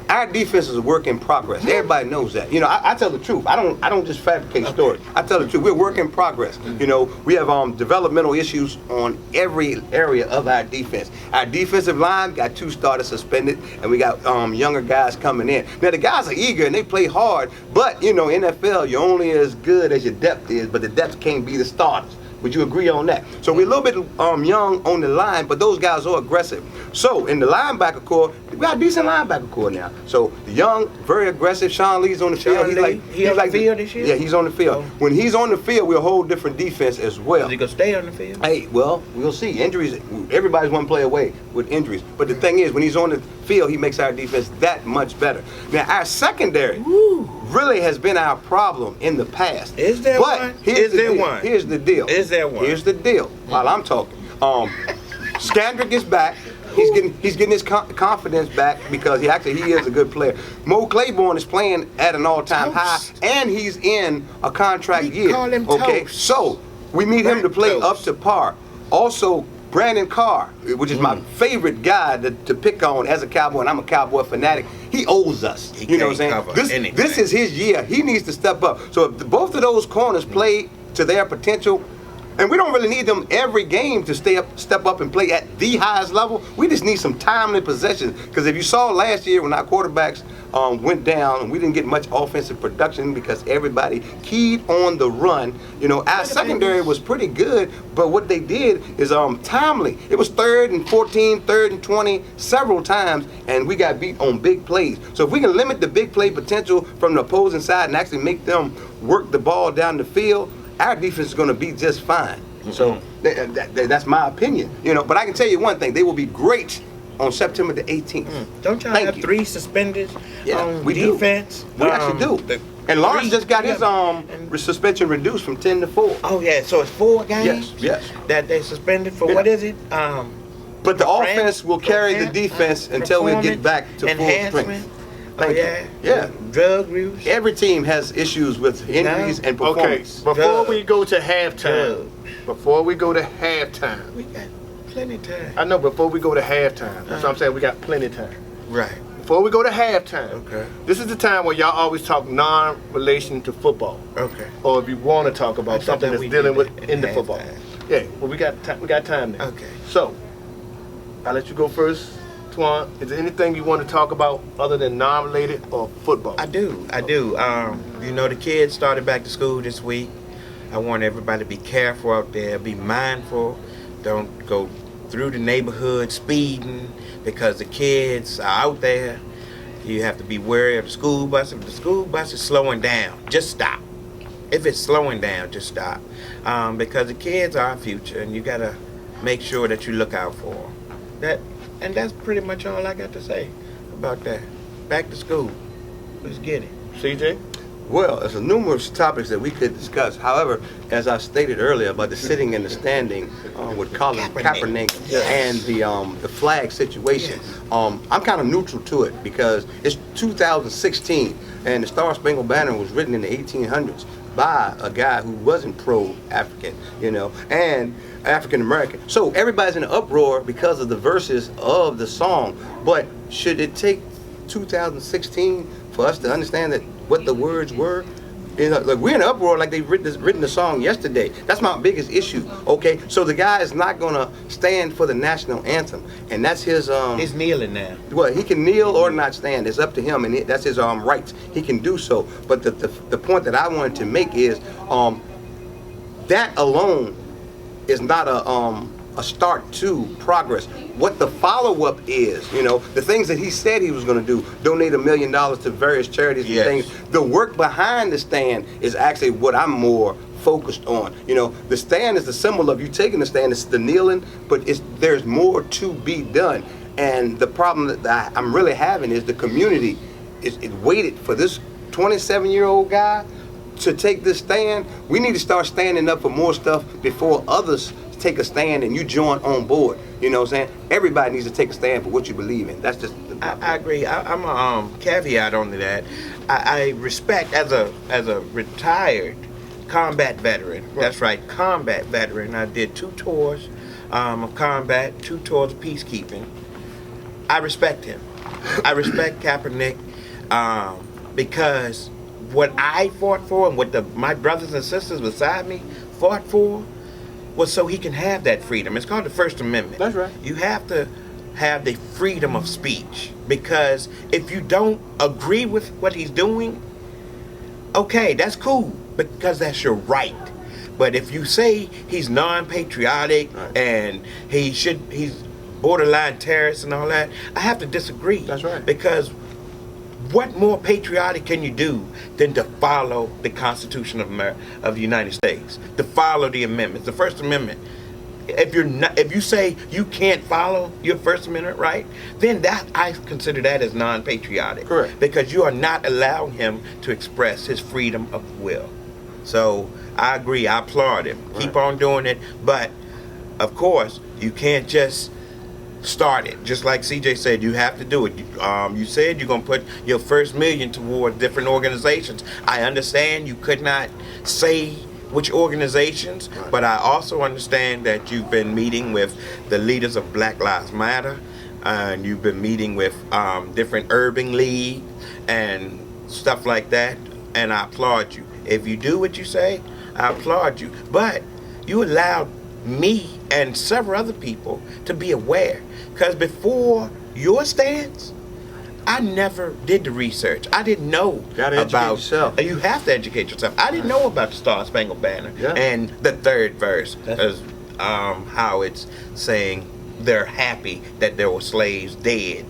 [SPEAKER 3] Our defense is a work in progress. Everybody knows that. You know, I tell the truth. I don't just fabricate stories. I tell the truth. We're work in progress. You know, we have developmental issues on every area of our defense. Our defensive line got 2 starters suspended, and we got younger guys coming in. Now the guys are eager and they play hard, but you know, NFL, you're only as good as your depth is, but the depth can't be the starters. Would you agree on that? So we're a little bit young on the line, but those guys are aggressive. So in the linebacker core, we got a decent linebacker core now. So the young, very aggressive. Sean Lee's on the field.
[SPEAKER 2] He's on the field this year?
[SPEAKER 3] Yeah, he's on the field.
[SPEAKER 2] Oh.
[SPEAKER 3] When he's on the field, we're a whole different defense as well.
[SPEAKER 2] Is he gonna stay on the field?
[SPEAKER 3] Hey, well, we'll see. Injuries, everybody's one play away with injuries. But the thing is, when he's on the field, he makes our defense that much better. Now, our secondary really has been our problem in the past.
[SPEAKER 2] Is there one?
[SPEAKER 3] Here's the deal.
[SPEAKER 2] Is there one?
[SPEAKER 3] Here's the deal. While I'm talking, Scandrick is back. He's getting his confidence back because he is a good player. Mo Claiborne is playing at an all-time high, and he's in a contract year.
[SPEAKER 2] Call him
[SPEAKER 3] okay,
[SPEAKER 2] toast.
[SPEAKER 3] so we need him to play up to par. Also, Brandon Carr, which is my favorite guy to pick on as a Cowboy, and I'm a Cowboy fanatic. He owes us. You know what I'm saying? This is his year. He needs to step up. So if both of those corners play to their potential, and we don't really need them every game to step up and play at the highest level. We just need some timely possessions. Because if you saw last year when our quarterbacks went down and we didn't get much offensive production because everybody keyed on the run, you know, our secondary was pretty good, but what they did is timely. It was 3rd and 14, 3rd and 20 several times, and we got beat on big plays. So if we can limit the big play potential from the opposing side and actually make them work the ball down the field, our defense is going to be just fine. So that's my opinion, you know. But I can tell you one thing: they will be great on September the 18th.
[SPEAKER 2] Don't y'all have 3 suspended on
[SPEAKER 3] we
[SPEAKER 2] defense?
[SPEAKER 3] Do. We actually do. And Lawrence just got his suspension reduced from 10 to 4.
[SPEAKER 2] Oh yeah, so it's 4 games.
[SPEAKER 3] Yes.
[SPEAKER 2] That they suspended for what is it?
[SPEAKER 3] But the offense will carry the defense until we get back to full strength. Thank you. Yeah.
[SPEAKER 2] Drug use.
[SPEAKER 3] Every team has issues with injuries and performance.
[SPEAKER 1] Okay, before we go to halftime,
[SPEAKER 2] we got plenty of time.
[SPEAKER 1] I know, before we go to halftime, that's what I'm saying, we got plenty of time.
[SPEAKER 2] Right.
[SPEAKER 1] Before we go to halftime,
[SPEAKER 2] Okay.
[SPEAKER 1] this is the time where y'all always talk non-relation to football.
[SPEAKER 2] Okay.
[SPEAKER 1] Or if you want to talk about something that's dealing with in the football.
[SPEAKER 2] halftime.
[SPEAKER 1] Yeah, well, we got time now.
[SPEAKER 2] Okay.
[SPEAKER 1] So, I'll let you go first. Twan, is there anything you want to talk about other than non-related or football?
[SPEAKER 2] I do. You know, the kids started back to school this week. I want everybody to be careful out there, be mindful. Don't go through the neighborhood speeding because the kids are out there. You have to be wary of the school bus. If the school bus is slowing down, just stop. If it's slowing down, just stop. Because the kids are our future, and you got to make sure that you look out for them. And that's pretty much all I got to say about that. Back to school. Let's get it.
[SPEAKER 1] CJ?
[SPEAKER 3] Well, there's numerous topics that we could discuss. However, as I stated earlier about the sitting and the standing with Colin Kaepernick and the flag situation, I'm kind of neutral to it because it's 2016 and the Star Spangled Banner was written in the 1800s by a guy who wasn't pro-African, you know, and African American. So everybody's in an uproar because of the verses of the song. But should it take 2016 for us to understand that what the words were? You know, like we're in an uproar like they've written the song yesterday. That's my biggest issue. Okay, so the guy is not gonna stand for the national anthem, and that's his.
[SPEAKER 2] He's kneeling now.
[SPEAKER 3] Well, he can kneel or not stand. It's up to him, and that's his rights. He can do so. But the point that I wanted to make is that alone is not a start to progress. What the follow-up is, you know, the things that he said he was going to do, donate $1 million to various charities and things. The work behind the stand is actually what I'm more focused on. You know, the stand is the symbol of you taking the stand. It's the kneeling, but there's more to be done. And the problem that I'm really having is the community is waited for this 27-year-old guy to take this stand. We need to start standing up for more stuff before others take a stand and you join on board. You know what I'm saying? Everybody needs to take a stand for what you believe in. That's just
[SPEAKER 2] I agree. I'm a caveat on to that. I respect as a retired combat veteran. Right. That's right, combat veteran. I did 2 tours of combat, 2 tours of peacekeeping. I respect him. I respect Kaepernick because what I fought for and what my brothers and sisters beside me fought for was so he can have that freedom. It's called the First Amendment.
[SPEAKER 3] That's right.
[SPEAKER 2] You have to have the freedom of speech because if you don't agree with what he's doing, okay, that's cool because that's your right. But if you say he's non-patriotic and he's borderline terrorist and all that, I have to disagree.
[SPEAKER 1] That's right.
[SPEAKER 2] Because what more patriotic can you do than to follow the Constitution of the United States, to follow the amendments, the First Amendment? If you say you can't follow your First Amendment right, then I consider that as non-patriotic.
[SPEAKER 1] Correct.
[SPEAKER 2] Because you are not allowing him to express his freedom of will. So I agree. I applaud him.
[SPEAKER 1] Right.
[SPEAKER 2] Keep on doing it. But of course, you can't just start it. Just like CJ said, you have to do it. You said you're gonna put your first $1 million toward different organizations. I understand you could not say which organizations, but I also understand that you've been meeting with the leaders of Black Lives Matter, and you've been meeting with different urban league and stuff like that, and I applaud you. If you do what you say, I applaud you. But you allowed me and several other people to be aware, because before your stance, I never did the research. I didn't know
[SPEAKER 3] Gotta educate yourself.
[SPEAKER 2] You have to educate yourself. I didn't know about the Star Spangled Banner and the third verse, how it's saying they're happy that there were slaves dead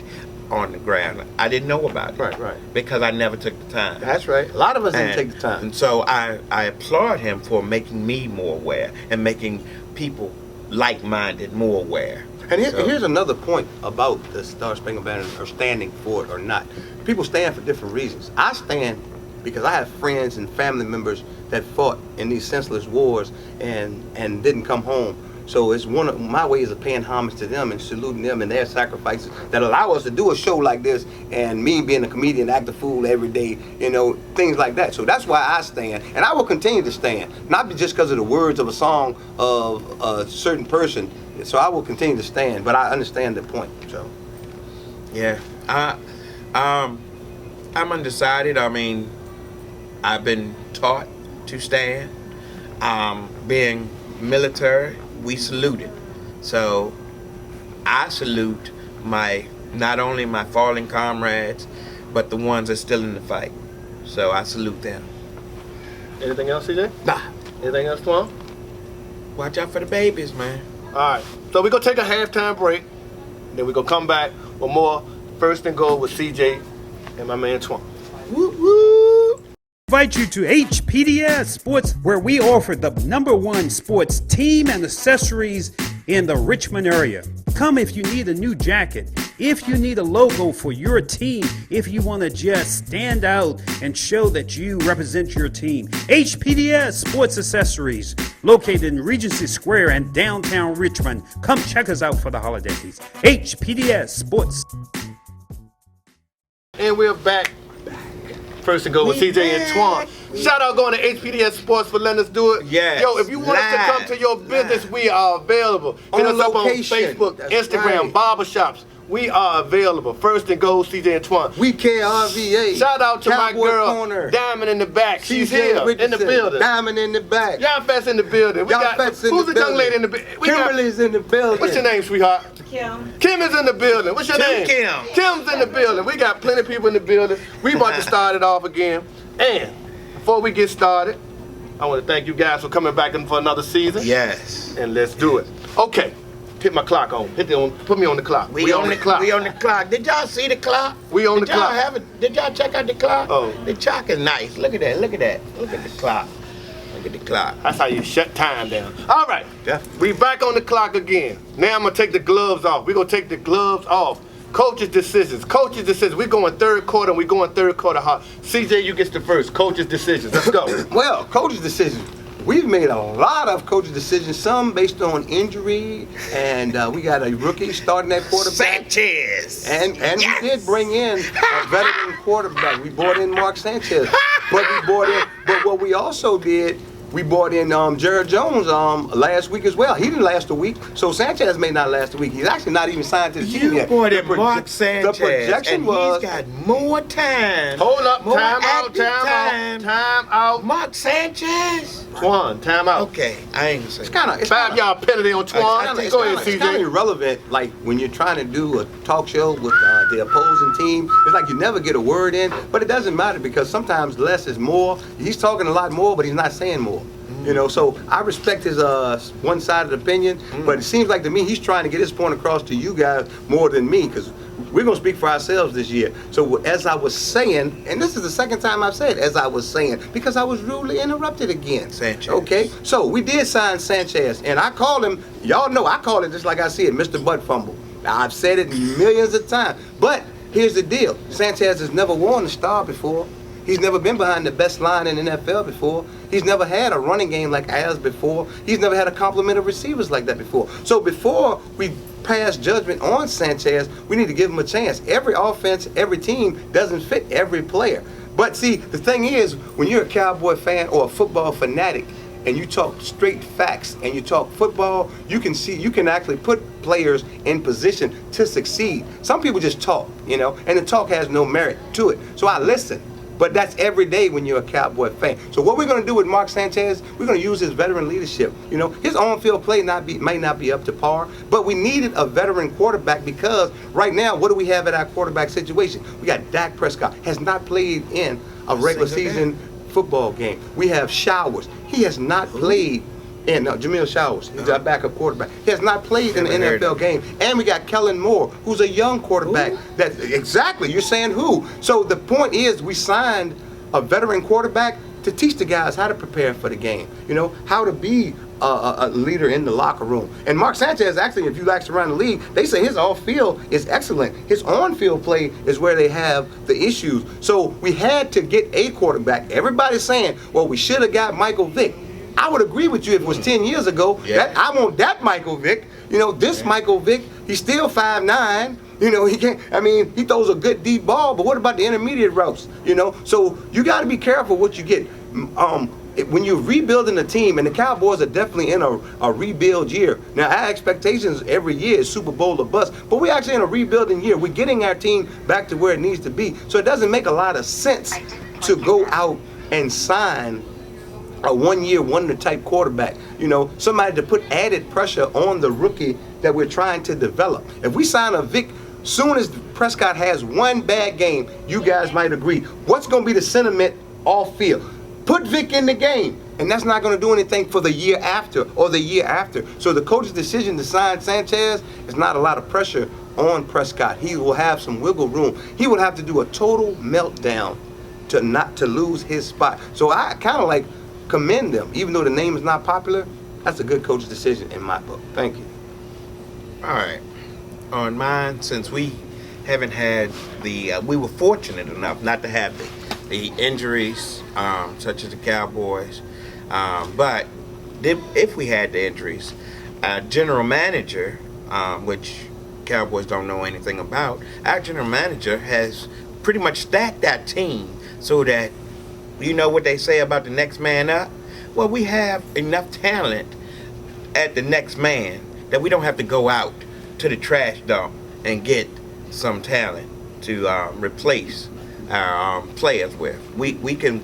[SPEAKER 2] on the ground. I didn't know about it.
[SPEAKER 1] Right.
[SPEAKER 2] Because I never took the time.
[SPEAKER 3] That's right. A lot of us didn't take the time.
[SPEAKER 2] And so I applaud him for making me more aware and making people like-minded more aware.
[SPEAKER 3] And here's another point about the Star Spangled Banner, or standing for it or not. People stand for different reasons. I stand because I have friends and family members that fought in these senseless wars and didn't come home. So it's one of my ways of paying homage to them and saluting them and their sacrifices that allow us to do a show like this, and me being a comedian, act a fool every day, things like that. So that's why I stand, and I will continue to stand, not just because of the words of a song of a certain person. So I will continue to stand, but I understand the point. So
[SPEAKER 2] yeah, I'm undecided. I mean, I've been taught to stand. Being military, we saluted. So I salute not only my fallen comrades, but the ones that's still in the fight. So I salute them.
[SPEAKER 1] Anything else, CJ?
[SPEAKER 2] Nah.
[SPEAKER 1] Anything else, Twan?
[SPEAKER 2] Watch out for the babies, man.
[SPEAKER 1] All right. So we're going to take a halftime break. Then we're going to come back with more First and Goal with CJ and my man Twan.
[SPEAKER 2] Woo woo!
[SPEAKER 4] Invite you to HPDS Sports, where we offer the #1 sports team and accessories in the Richmond area. Come if you need a new jacket, if you need a logo for your team, if you want to just stand out and show that you represent your team. HPDS Sports Accessories, located in Regency Square and downtown Richmond. Come check us out for the holidays. HPDS Sports.
[SPEAKER 1] And we're back. First and Goal with CJ and TWON. Shout out going to HPDS Sports for letting us do it.
[SPEAKER 2] Yes.
[SPEAKER 1] Yo, if you want us to come to your business, we are available. Hit us up on Facebook, Instagram, barbershops. We are available. First and Goal, CJ and TWON.
[SPEAKER 3] We care, RVA.
[SPEAKER 1] Shout out to my
[SPEAKER 3] Cowboy
[SPEAKER 1] girl,
[SPEAKER 3] Corner.
[SPEAKER 1] Diamond in the back. She's
[SPEAKER 3] CJ
[SPEAKER 1] here in the
[SPEAKER 3] Richardson,
[SPEAKER 1] building.
[SPEAKER 3] Diamond in the back.
[SPEAKER 1] Young Fats in the building. Who's the young lady in the building?
[SPEAKER 3] Kimberly's in the building.
[SPEAKER 1] What's your name, sweetheart?
[SPEAKER 5] Kim.
[SPEAKER 1] Kim is in the building. What's your name?
[SPEAKER 2] Kim.
[SPEAKER 1] Kim's in the building. We got plenty of people in the building. We about to start it off again. And before we get started, I want to thank you guys for coming back in for another season.
[SPEAKER 2] Yes.
[SPEAKER 1] And let's do it. Okay. Hit my clock on. Put me on the clock.
[SPEAKER 2] We on the clock. We on the clock. Did y'all see the clock?
[SPEAKER 1] We on the clock.
[SPEAKER 2] Did y'all check out the clock?
[SPEAKER 1] Oh.
[SPEAKER 2] The clock is nice. Look at that. Look at that. Look at the clock. Look at the clock.
[SPEAKER 1] That's how you shut time down. All right.
[SPEAKER 2] Yeah.
[SPEAKER 1] We back on the clock again. Now I'm going to take the gloves off. We're going to take the gloves off. Coach's decisions. Coach's decisions. We're going third quarter, and we're going third quarter hot. CJ, you get the first. Coach's decisions. Let's go.
[SPEAKER 3] Well, coach's decisions. We've made a lot of coach's decisions, some based on injury, and we got a rookie starting at quarterback.
[SPEAKER 2] Sanchez.
[SPEAKER 3] And
[SPEAKER 2] Yes!
[SPEAKER 3] we did bring in a veteran quarterback. We brought in Mark Sanchez. But what we also did, we brought in Jared Jones last week as well. He didn't last a week, so Sanchez may not last a week. He's actually not even signed to the team
[SPEAKER 2] You
[SPEAKER 3] yet.
[SPEAKER 2] brought in Mark Sanchez,
[SPEAKER 3] The projection
[SPEAKER 2] and
[SPEAKER 3] was
[SPEAKER 2] he's got more time.
[SPEAKER 1] Hold up.
[SPEAKER 2] More
[SPEAKER 1] Time out.
[SPEAKER 2] active time.
[SPEAKER 1] Time out.
[SPEAKER 2] Mark Sanchez.
[SPEAKER 1] Twan, time out.
[SPEAKER 2] Okay, I ain't gonna say.
[SPEAKER 3] It's kind of
[SPEAKER 1] 5-yard penalty on Twan.
[SPEAKER 3] It's
[SPEAKER 1] Go ahead,
[SPEAKER 3] kind of
[SPEAKER 1] CJ.
[SPEAKER 3] irrelevant. Like when you're trying to do a talk show with the opposing team, it's like you never get a word in. But it doesn't matter because sometimes less is more. He's talking a lot more, but he's not saying more. You know, so I respect his one-sided opinion, but it seems like to me he's trying to get his point across to you guys more than me, because we're going to speak for ourselves this year. So as I was saying, and this is the second time I've said as I was saying, because I was rudely interrupted again.
[SPEAKER 2] Sanchez.
[SPEAKER 3] Okay, so we did sign Sanchez, and I called him, y'all know I call it just like I see it, Mr. Butt Fumble. Now, I've said it millions of times, but here's the deal. Sanchez has never worn a star before. He's never been behind the best line in the NFL before. He's never had a running game like ours before. He's never had a complement of receivers like that before. So before we pass judgment on Sanchez, we need to give him a chance. Every offense, every team doesn't fit every player. But see, the thing is, when you're a Cowboy fan or a football fanatic, and you talk straight facts and you talk football, you can actually put players in position to succeed. Some people just talk, you know, and the talk has no merit to it. So I listen. But that's every day when you're a Cowboy fan. So what we're going to do with Mark Sanchez, we're going to use his veteran leadership. You know, his on-field play may not be up to par, but we needed a veteran quarterback because right now, what do we have at our quarterback situation? We got Dak Prescott, has not played in a regular season football game. We have Showers. He has not played in Jamil Showers, he's our backup quarterback. He has not played in an NFL game. And we got Kellen Moore, who's a young quarterback. Exactly, you're saying who? So the point is, we signed a veteran quarterback to teach the guys how to prepare for the game. You know, how to be a leader in the locker room. And Mark Sanchez, actually, if you ask around the league, they say his off-field is excellent. His on-field play is where they have the issues. So we had to get a quarterback. Everybody's saying, well, we should have got Michael Vick. I would agree with you if it was 10 years ago.
[SPEAKER 2] Yeah.
[SPEAKER 3] I want that Michael Vick. You know, this Michael Vick, he's still 5'9". You know, he throws a good deep ball, but what about the intermediate routes? You know, so you got to be careful what you get. When you're rebuilding a team, and the Cowboys are definitely in a rebuild year. Now, our expectations every year is Super Bowl or bust, but we're actually in a rebuilding year. We're getting our team back to where it needs to be. So it doesn't make a lot of sense to go out and sign a one-year wonder-type quarterback, you know, somebody to put added pressure on the rookie that we're trying to develop. If we sign a Vic, soon as Prescott has one bad game, you guys might agree, what's going to be the sentiment off field? Put Vic in the game, and that's not going to do anything for the year after or the year after. So the coach's decision to sign Sanchez is not a lot of pressure on Prescott. He will have some wiggle room. He will have to do a total meltdown to not to lose his spot. So I kind of like commend them, even though the name is not popular. That's a good coach's decision in my book. Thank you.
[SPEAKER 2] All right. On mine, since we haven't had we were fortunate enough not to have the injuries, such as the Cowboys. But if we had the injuries, general manager, which Cowboys don't know anything about, our general manager has pretty much stacked that team so that, you know what they say about the next man up? Well, we have enough talent at the next man that we don't have to go out to the trash dump and get some talent to replace our players with. We can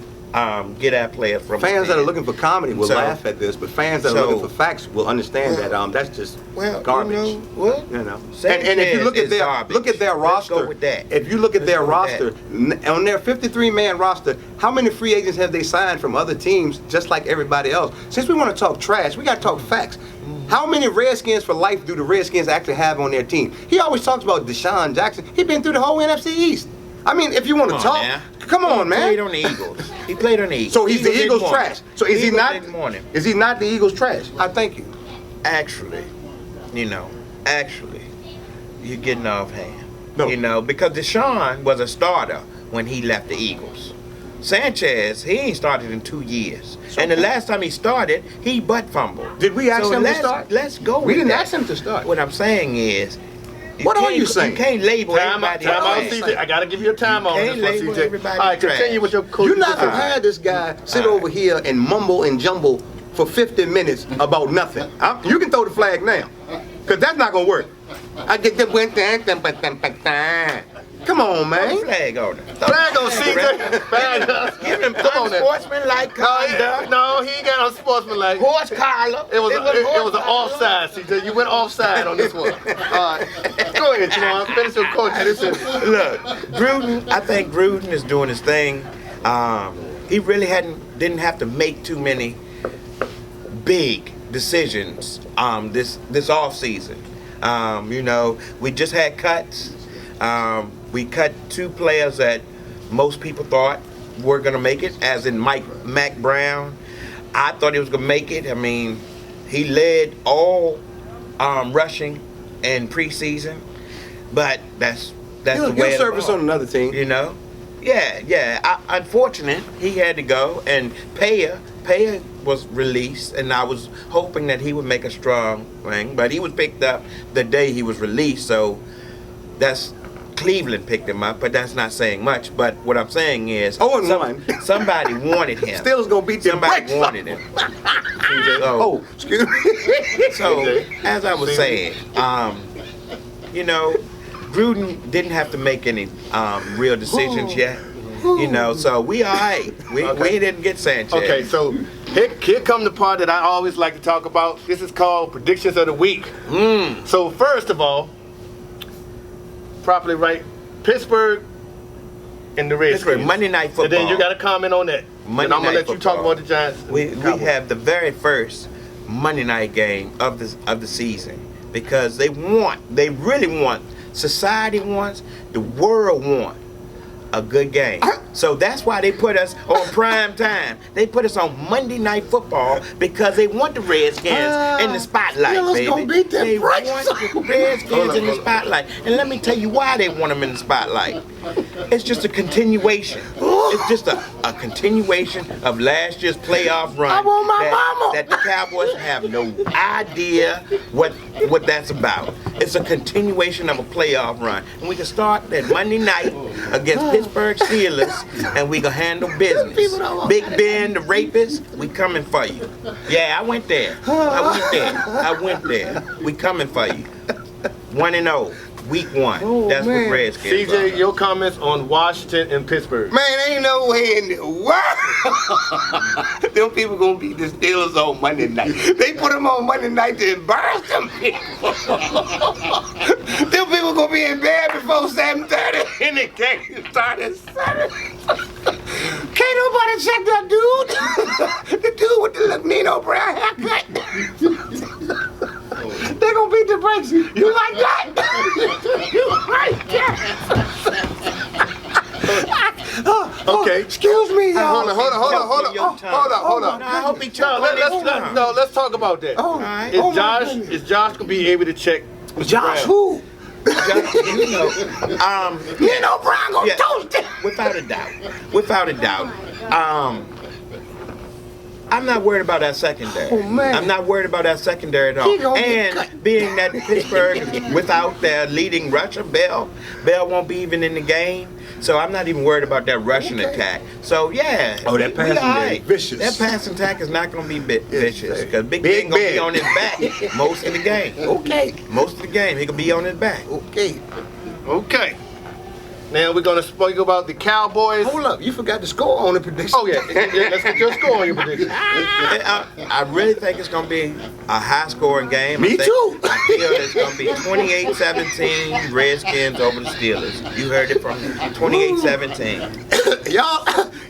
[SPEAKER 2] get our players from
[SPEAKER 3] fans that are looking for comedy will laugh at this, but fans that are looking for facts will understand that that's just garbage.
[SPEAKER 2] You know what?
[SPEAKER 3] You know, and if you look at their roster,
[SPEAKER 2] go with that.
[SPEAKER 3] If you look at their roster, on their 53-man roster, how many free agents have they signed from other teams, just like everybody else? Since we want to talk trash, we got to talk facts. How many Redskins for life do the Redskins actually have on their team? He always talks about Deshaun Jackson. He's been through the whole NFC East. I mean, if you want to talk, come on, man.
[SPEAKER 2] He played on the Eagles. He played on the Eagles.
[SPEAKER 3] So he's the Eagles trash. So is he not?
[SPEAKER 2] Is
[SPEAKER 3] he not the Eagles trash? I thank you.
[SPEAKER 2] Actually, you're getting off hand.
[SPEAKER 3] No.
[SPEAKER 2] You know, because Deshaun was a starter when he left the Eagles. Sanchez, he ain't started in 2 years. And the last time he started, he butt fumbled.
[SPEAKER 3] Did we ask him to start?
[SPEAKER 2] Let's go with
[SPEAKER 3] We didn't
[SPEAKER 2] that.
[SPEAKER 3] ask him to start.
[SPEAKER 2] What I'm saying is,
[SPEAKER 3] what are you saying?
[SPEAKER 2] You can't label everybody
[SPEAKER 1] Time out,
[SPEAKER 2] trash.
[SPEAKER 1] CJ. I gotta give you a time on
[SPEAKER 2] Can't
[SPEAKER 1] this one,
[SPEAKER 2] label
[SPEAKER 1] CJ.
[SPEAKER 2] everybody
[SPEAKER 1] All right,
[SPEAKER 2] trash.
[SPEAKER 1] continue with your coach.
[SPEAKER 3] You're not gonna have this guy sit over here and mumble and jumble for 50 minutes about nothing. You can throw the flag now, because that's not gonna work. I get the win. Come on, man.
[SPEAKER 2] Flag on it.
[SPEAKER 1] Flag on CJ. Flag on.
[SPEAKER 2] Give him
[SPEAKER 1] Come on there.
[SPEAKER 2] unsportsmanlike conduct.
[SPEAKER 1] No, he ain't got no sportsmanlike.
[SPEAKER 2] Horse collar.
[SPEAKER 1] It was
[SPEAKER 2] horse
[SPEAKER 1] an
[SPEAKER 2] collar.
[SPEAKER 1] offside, CJ. You went offside on this one. All right. Go ahead, Twan. Finish your coaching.
[SPEAKER 2] Look, Gruden, I think Gruden is doing his thing. He really didn't have to make too many big decisions this off season. We just had cuts. We cut 2 players that most people thought were gonna make it, as in Mac Brown. I thought he was gonna make it. I mean, he led all rushing in preseason, but that's the way.
[SPEAKER 3] He'll service on another team.
[SPEAKER 2] Yeah. Unfortunate, he had to go, and Paya was released, and I was hoping that he would make a strong thing, but he was picked up the day he was released, so that's Cleveland picked him up, but that's not saying much. But what I'm saying is,
[SPEAKER 3] 0-1.
[SPEAKER 2] somebody wanted him.
[SPEAKER 3] Steelers gonna beat them.
[SPEAKER 2] Somebody wanted him.
[SPEAKER 3] Oh, excuse me.
[SPEAKER 2] So, as I was saying, Gruden didn't have to make any real decisions yet. So we all right. We didn't get Sanchez.
[SPEAKER 1] Okay, so here come the part that I always like to talk about. This is called predictions of the week. So first of all, properly right, Pittsburgh and the Redskins.
[SPEAKER 2] Monday Night Football.
[SPEAKER 1] And then you got to comment on that.
[SPEAKER 2] Monday
[SPEAKER 1] and I'm gonna
[SPEAKER 2] Night
[SPEAKER 1] let you talk
[SPEAKER 2] Football.
[SPEAKER 1] about the Giants.
[SPEAKER 2] We have the very first Monday night game of the season, because they really want, society wants, the world wants a good game. So that's why they put us on prime time. They put us on Monday Night Football because they want the Redskins in the spotlight, baby.
[SPEAKER 3] Gonna beat them
[SPEAKER 2] They
[SPEAKER 3] Braves.
[SPEAKER 2] want the Redskins in the spotlight. And let me tell you why they want them in the spotlight. It's just a continuation. It's just a continuation of last year's playoff run.
[SPEAKER 3] I want my mama.
[SPEAKER 2] That the Cowboys have no idea what that's about. It's a continuation of a playoff run. And we can start that Monday night against Pittsburgh Steelers, and we can handle business. Big Ben, the rapist, we coming for you. Yeah, I went there. We coming for you. 1-0. Week 1. That's what Redskins are.
[SPEAKER 1] CJ, your comments on Washington and Pittsburgh.
[SPEAKER 3] Man, ain't no way in the world them people gonna beat the Steelers on Monday night. They put them on Monday night to embarrass them people. Them people gonna be in bed before 7:30 and the game start at 7. Can't nobody check that dude. The dude with the Latino brown haircut. They gonna beat the brakes. You like that? You like that?
[SPEAKER 1] Okay.
[SPEAKER 3] Excuse me, y'all.
[SPEAKER 1] Hold on.
[SPEAKER 2] I hope he choked.
[SPEAKER 1] Let's talk about that.
[SPEAKER 2] Alright.
[SPEAKER 1] Is Josh gonna be able to check Mr.
[SPEAKER 3] Josh
[SPEAKER 1] Brown?
[SPEAKER 3] who?
[SPEAKER 2] Nino
[SPEAKER 3] Brown gonna toast it.
[SPEAKER 2] Without a doubt. I'm not worried about that secondary.
[SPEAKER 3] Oh, man.
[SPEAKER 2] I'm not worried about that secondary at all.
[SPEAKER 3] He gonna get cut.
[SPEAKER 2] And being that Pittsburgh, without their leading rusher, Bell won't be even in the game. So I'm not even worried about that rushing attack. So yeah.
[SPEAKER 3] Oh, that passing attack is vicious.
[SPEAKER 2] That passing attack is not going to be vicious,
[SPEAKER 3] sir.
[SPEAKER 2] because Big
[SPEAKER 3] Big
[SPEAKER 2] Ben going to
[SPEAKER 3] Ben.
[SPEAKER 2] be on his back most of the game.
[SPEAKER 3] Okay.
[SPEAKER 2] Most of the game, he going to be on his back.
[SPEAKER 3] Okay.
[SPEAKER 1] Now we're gonna speak about the Cowboys.
[SPEAKER 3] Hold up, you forgot the score on the prediction.
[SPEAKER 1] Oh yeah, let's get your score on your prediction.
[SPEAKER 2] I really think it's going to be a high-scoring game.
[SPEAKER 3] Me too.
[SPEAKER 2] I feel it's going to be 28-17 Redskins over the Steelers. You heard it from me. 28-17.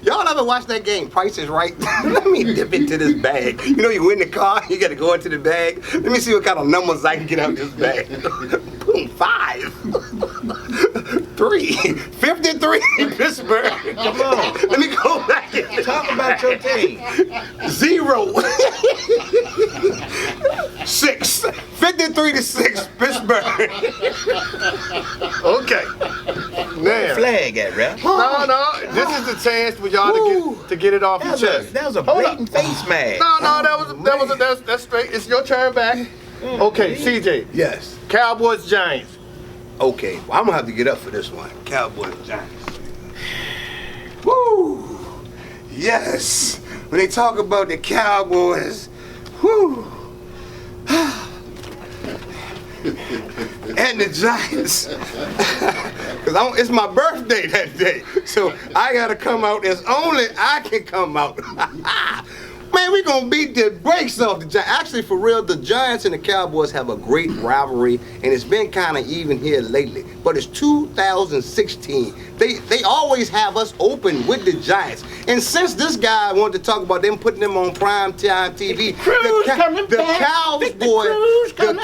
[SPEAKER 3] Y'all ever watch that game, Price is Right? Let me dip into this bag. You know, you win the car, you gotta go into the bag. Let me see what kind of numbers I can get out of this bag. Boom, 5. 3. 53 Pittsburgh.
[SPEAKER 2] Come on.
[SPEAKER 3] Let me go back in.
[SPEAKER 2] Talk about your team.
[SPEAKER 3] 0. 6. 53-6 Pittsburgh.
[SPEAKER 1] Okay. Now,
[SPEAKER 2] Flag at, ref.
[SPEAKER 1] no, this is the chance for y'all to get it off your chest.
[SPEAKER 2] That was a
[SPEAKER 1] Hold up.
[SPEAKER 2] blatant face mask.
[SPEAKER 1] No, that's straight. It's your turn back. Okay, CJ.
[SPEAKER 3] Yes.
[SPEAKER 1] Cowboys, Giants.
[SPEAKER 3] Okay, well, I'm gonna have to get up for this one. Cowboys, Giants. Woo! Yes! When they talk about the Cowboys, whoo! and the Giants. Because it's my birthday that day. So I got to come out as only I can come out. Man, we're going to beat the brakes off the Giants. Actually, for real, the Giants and the Cowboys have a great rivalry, and it's been kind of even here lately. But it's 2016. They always have us open with the Giants. And since this guy wanted to talk about them putting them on prime time TV, the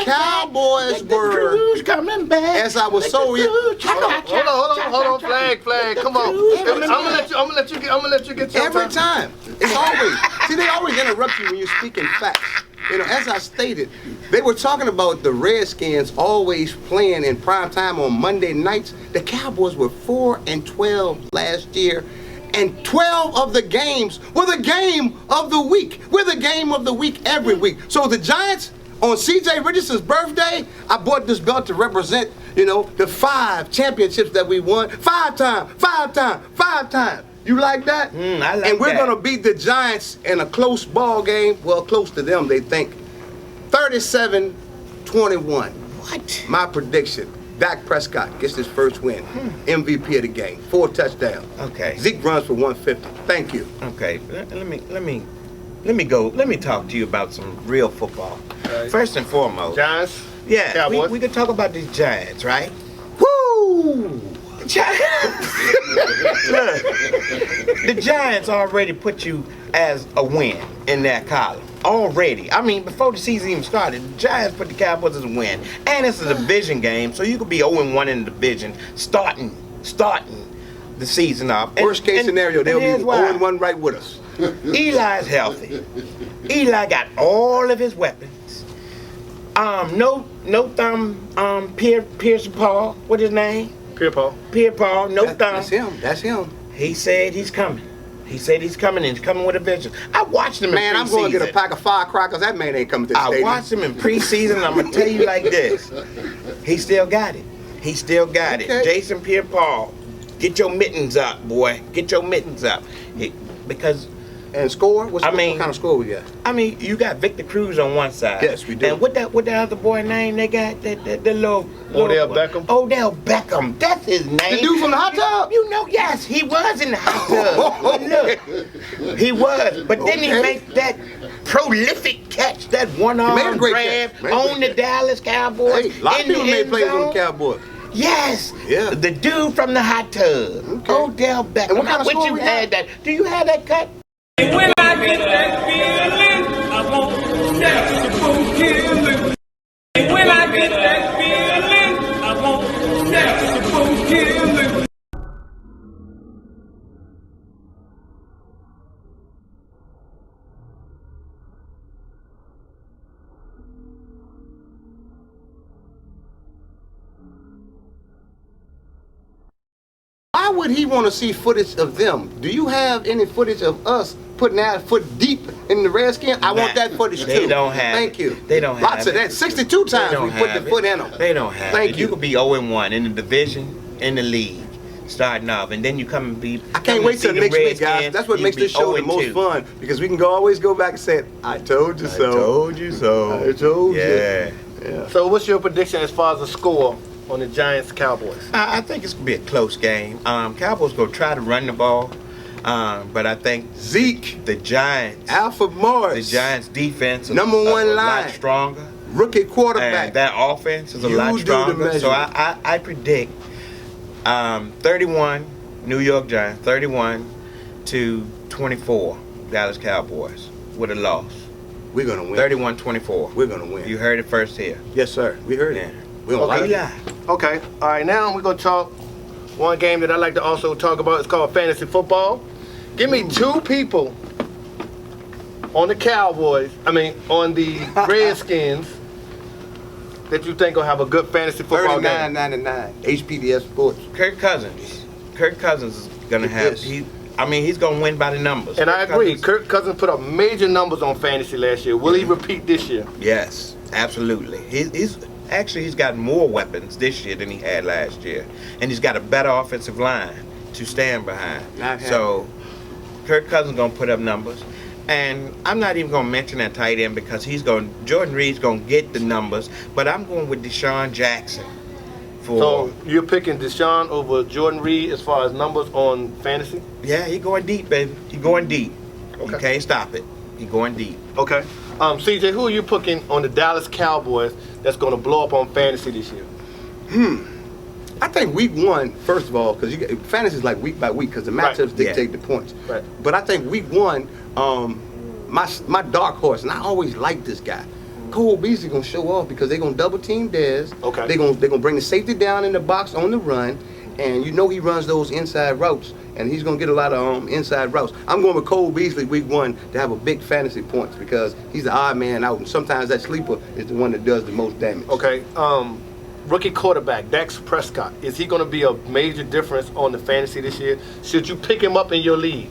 [SPEAKER 3] Cowboys were
[SPEAKER 2] coming back.
[SPEAKER 3] As I was so
[SPEAKER 1] Hold on, flag, come on. I'm gonna let you get your
[SPEAKER 3] every time. It's always see they always interrupt you when you're speaking facts. You know, as I stated, they were talking about the Redskins always playing in prime time on Monday nights. The Cowboys were 4-12 last year, and 12 of the games were the game of the week. We're the game of the week every week. So the Giants, on CJ Richardson's birthday, I bought this belt to represent, you know, the 5 championships that we won. 5 times. You like that?
[SPEAKER 2] I like
[SPEAKER 3] and we're
[SPEAKER 2] that.
[SPEAKER 3] going to beat the Giants in a close ball game. Well, close to them, they think. 37-21.
[SPEAKER 2] What?
[SPEAKER 3] My prediction. Dak Prescott gets his first win. MVP of the game. 4 touchdowns.
[SPEAKER 2] Okay.
[SPEAKER 3] Zeke runs for 150. Thank you.
[SPEAKER 2] Okay. Let me talk to you about some real football.
[SPEAKER 1] Right.
[SPEAKER 2] First and foremost.
[SPEAKER 1] Giants.
[SPEAKER 2] Yeah,
[SPEAKER 1] Cowboys.
[SPEAKER 2] we could talk about these Giants, right?
[SPEAKER 3] Woo!
[SPEAKER 2] Look, the Giants already put you as a win in that column. Already. I mean, before the season even started, the Giants put the Cowboys as a win. And it's a division game, so you could be 0-1 in the division starting the season off.
[SPEAKER 3] Worst case scenario, they'll be 0-1 right with us.
[SPEAKER 2] Eli's healthy. Eli got all of his weapons. No thumb, Pierce Paul, what his name? Pierre Paul, no thumb.
[SPEAKER 3] That's him.
[SPEAKER 2] He said he's coming. He said he's coming, and he's coming with a vision. I watched him in preseason.
[SPEAKER 3] Man, I'm going to get a pack of firecrackers. That man ain't coming to the stadium.
[SPEAKER 2] I watched him in preseason, and I'm going to tell you like this. He still got it.
[SPEAKER 3] Okay.
[SPEAKER 2] Jason Pierre-Paul, get your mittens up, boy. Get your mittens up. Because...
[SPEAKER 3] And score? What kind of score we got?
[SPEAKER 2] I mean, you got Victor Cruz on one side.
[SPEAKER 3] Yes, we do.
[SPEAKER 2] And what that other boy name they got? The little
[SPEAKER 1] Odell Beckham?
[SPEAKER 2] Odell Beckham. That's his name.
[SPEAKER 3] The dude from the hot tub?
[SPEAKER 2] You know, yes, he was in the hot tub. But look, he was. But then he made that prolific catch, that one-arm grab on the Dallas Cowboys.
[SPEAKER 3] Hey, a lot of people made plays on the Cowboys.
[SPEAKER 2] Yes.
[SPEAKER 3] Yeah.
[SPEAKER 2] The dude from the hot tub.
[SPEAKER 3] Okay.
[SPEAKER 2] Odell Beckham.
[SPEAKER 3] And what kind of score
[SPEAKER 2] you
[SPEAKER 3] we
[SPEAKER 2] had
[SPEAKER 3] got?
[SPEAKER 2] that? Do you have that cut?
[SPEAKER 5] When I get that feeling, I won't step to killing. When I get that feeling, I won't step to killing.
[SPEAKER 3] Why would he want to see footage of them? Do you have any footage of us putting our foot deep in the Redskin? I want that footage too.
[SPEAKER 2] They don't have
[SPEAKER 3] Thank you.
[SPEAKER 2] They don't have
[SPEAKER 3] Lots of
[SPEAKER 2] it.
[SPEAKER 3] that. 62 times we put the foot in them.
[SPEAKER 2] They don't have
[SPEAKER 3] Thank
[SPEAKER 2] it.
[SPEAKER 3] you.
[SPEAKER 2] You could be 0-1 in the division, in the league, starting off, and then you come and be.
[SPEAKER 3] I can't wait till next week, guys. That's what makes this show the most fun, because we can always go back and say, I told you so.
[SPEAKER 2] I told you so.
[SPEAKER 3] I told you.
[SPEAKER 2] Yeah.
[SPEAKER 1] So what's your prediction as far as the score on the Giants Cowboys?
[SPEAKER 2] I think it's gonna be a close game. Cowboys gonna try to run the ball, but I think
[SPEAKER 3] Zeke,
[SPEAKER 2] the Giants,
[SPEAKER 3] Alfred Morris,
[SPEAKER 2] the Giants defense,
[SPEAKER 3] Number one
[SPEAKER 2] a
[SPEAKER 3] line.
[SPEAKER 2] lot stronger.
[SPEAKER 3] rookie quarterback.
[SPEAKER 2] And that offense is a
[SPEAKER 3] You
[SPEAKER 2] lot
[SPEAKER 3] do the
[SPEAKER 2] stronger. So
[SPEAKER 3] measurement.
[SPEAKER 2] I predict 31 New York Giants, 31-24 Dallas Cowboys with a loss.
[SPEAKER 3] We're gonna win.
[SPEAKER 2] 31-24.
[SPEAKER 3] We're gonna win.
[SPEAKER 2] You heard it first here.
[SPEAKER 3] Yes, sir. We heard it.
[SPEAKER 2] Yeah.
[SPEAKER 3] We don't like it.
[SPEAKER 2] Eli.
[SPEAKER 1] Okay. All right. Now we're gonna talk one game that I like to also talk about. It's called fantasy football. Give me two people on the Cowboys. On the Redskins that you think will have a good fantasy football game.
[SPEAKER 3] 39.99. HPDS Sports.
[SPEAKER 2] Kirk Cousins. Kirk Cousins is gonna have.
[SPEAKER 3] Yes.
[SPEAKER 2] He's gonna win by the numbers.
[SPEAKER 1] And I agree.
[SPEAKER 2] Cousins-
[SPEAKER 1] Kirk Cousins put up major numbers on fantasy last year. Will he repeat this year?
[SPEAKER 2] Yes, absolutely. He's got more weapons this year than he had last year, and he's got a better offensive line to stand behind.
[SPEAKER 3] Not
[SPEAKER 2] So, Kirk Cousins gonna put up numbers. And I'm not even going to mention that tight end because Jordan Reed's going to get the numbers, but I'm going with Deshaun Jackson.
[SPEAKER 1] So you're picking Deshaun over Jordan Reed as far as numbers on fantasy?
[SPEAKER 2] Yeah, he going deep, baby. He going deep.
[SPEAKER 1] Okay.
[SPEAKER 2] You can't stop it. He going deep.
[SPEAKER 1] Okay. CJ, who are you picking on the Dallas Cowboys that's going to blow up on fantasy this year?
[SPEAKER 3] I think week 1, first of all, because fantasy is like week by week because the matchups dictate the points.
[SPEAKER 1] Right.
[SPEAKER 3] But I think week 1, my dark horse, and I always like this guy. Cole Beasley gonna show off because they're gonna double team Dez.
[SPEAKER 1] Okay.
[SPEAKER 3] They're gonna bring the safety down in the box on the run, and you know he runs those inside routes, and he's gonna get a lot of inside routes. I'm going with Cole Beasley week 1 to have a big fantasy points because he's the odd man out, and sometimes that sleeper is the one that does the most damage.
[SPEAKER 1] Okay. Rookie quarterback Dak Prescott, is he going to be a major difference on the fantasy this year? Should you pick him up in your league?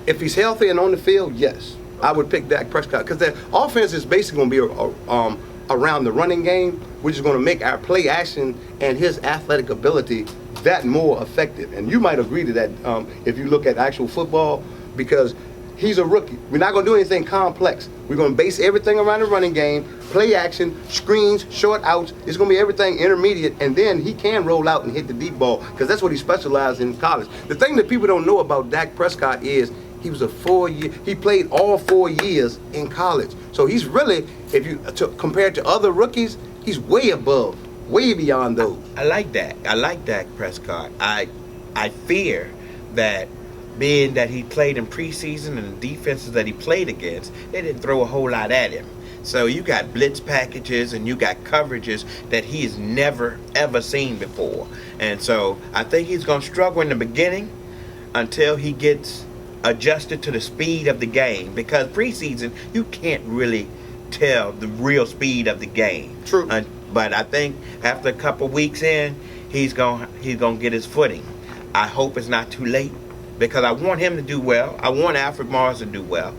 [SPEAKER 3] If he's healthy and on the field, yes, I would pick Dak Prescott because the offense is basically going to be around the running game, which is going to make our play action and his athletic ability that more effective. And you might agree to that if you look at actual football because he's a rookie. We're not going to do anything complex. We're going to base everything around the running game, play action, screens, short outs. It's going to be everything intermediate, and then he can roll out and hit the deep ball because that's what he specialized in college. The thing that people don't know about Dak Prescott is he was he played all 4 years in college. So he's really, compared to other rookies, he's way above, way beyond those.
[SPEAKER 2] I like that. I like Dak Prescott. I fear that being that he played in preseason and the defenses that he played against, they didn't throw a whole lot at him. So you got blitz packages and you got coverages that he's never, ever seen before. And so I think he's going to struggle in the beginning until he gets adjusted to the speed of the game. Because preseason, you can't really tell the real speed of the game.
[SPEAKER 1] True.
[SPEAKER 2] But I think after a couple weeks in, he's gonna get his footing. I hope it's not too late. Because I want him to do well. I want Alfred Morris to do well.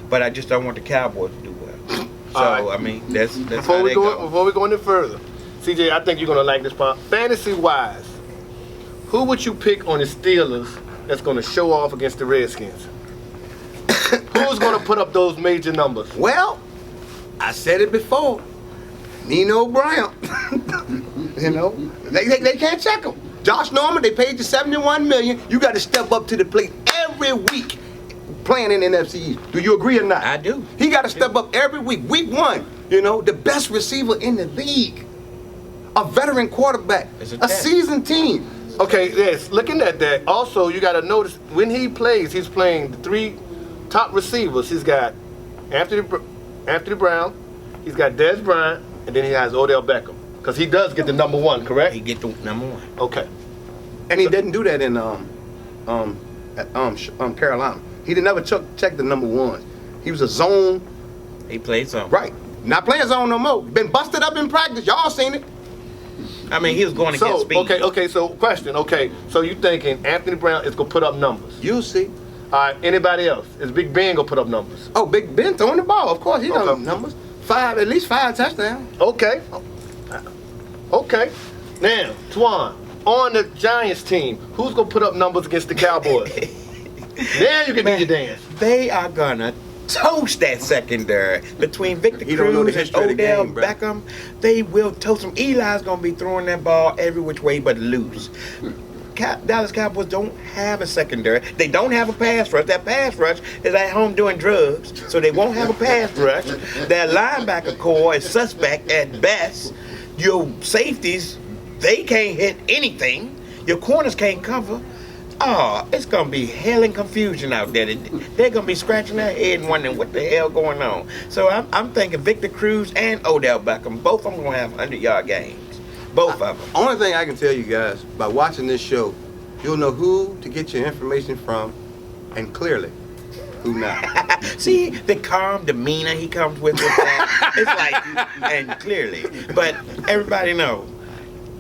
[SPEAKER 2] But I just don't want the Cowboys to do well. So,
[SPEAKER 1] right.
[SPEAKER 2] I mean, that's
[SPEAKER 1] Before
[SPEAKER 2] how
[SPEAKER 1] we
[SPEAKER 2] they
[SPEAKER 1] go.
[SPEAKER 2] go.
[SPEAKER 1] Before we go any further, CJ, I think you're going to like this part. Fantasy-wise, who would you pick on the Steelers that's going to show off against the Redskins? Who's going to put up those major numbers?
[SPEAKER 3] Well, I said it before. Nino Brown. You know, they can't check him. Josh Norman, they paid you $71 million. You got to step up to the plate every week playing in NFC East. Do you agree or not?
[SPEAKER 2] I do.
[SPEAKER 3] He got to step up every week. Week 1, you know, the best receiver in the league. A veteran quarterback. A seasoned team.
[SPEAKER 1] Okay, yes, looking at that, also you got to notice when he plays, he's playing the 3 top receivers. He's got Anthony Brown, he's got Dez Bryant, and then he has Odell Beckham. Because he does get the number 1, correct?
[SPEAKER 2] He get the number 1.
[SPEAKER 1] Okay.
[SPEAKER 3] And he didn't do that in Carolina. He didn't never check the number 1. He was a zone.
[SPEAKER 2] He played some.
[SPEAKER 3] Right. Not playing zone no more. Been busted up in practice. Y'all seen it.
[SPEAKER 2] I mean, he was going to get speed.
[SPEAKER 1] Okay, so question. Okay, so you thinking Anthony Brown is going to put up numbers?
[SPEAKER 3] You'll see.
[SPEAKER 1] All right, anybody else? Is Big Ben going to put up numbers?
[SPEAKER 3] Oh, Big Ben throwing the ball. Of course, he done numbers. At least 5 touchdowns.
[SPEAKER 1] Okay. Now, TWON, on the Giants team, who's going to put up numbers against the Cowboys? Now you can do your dance.
[SPEAKER 2] They are going to toast that secondary. Between Victor
[SPEAKER 3] You don't know the
[SPEAKER 2] Cruz and
[SPEAKER 3] history of the
[SPEAKER 2] Odell
[SPEAKER 3] game, bro.
[SPEAKER 2] Beckham, they will toast them. Eli's going to be throwing that ball every which way but loose. Dallas Cowboys don't have a secondary. They don't have a pass rush. That pass rush is at home doing drugs, so they won't have a pass rush. Their linebacker core is suspect at best. Your safeties, they can't hit anything. Your corners can't cover. Oh, it's going to be hell and confusion out there. They're going to be scratching their head and wondering what the hell going on. So I'm thinking Victor Cruz and Odell Beckham, both of them going to have 100-yard games. Both of them.
[SPEAKER 3] Only thing I can tell you guys, by watching this show, you'll know who to get your information from, and clearly, who not.
[SPEAKER 2] See, the calm demeanor he comes with that. It's like, and clearly. But everybody know,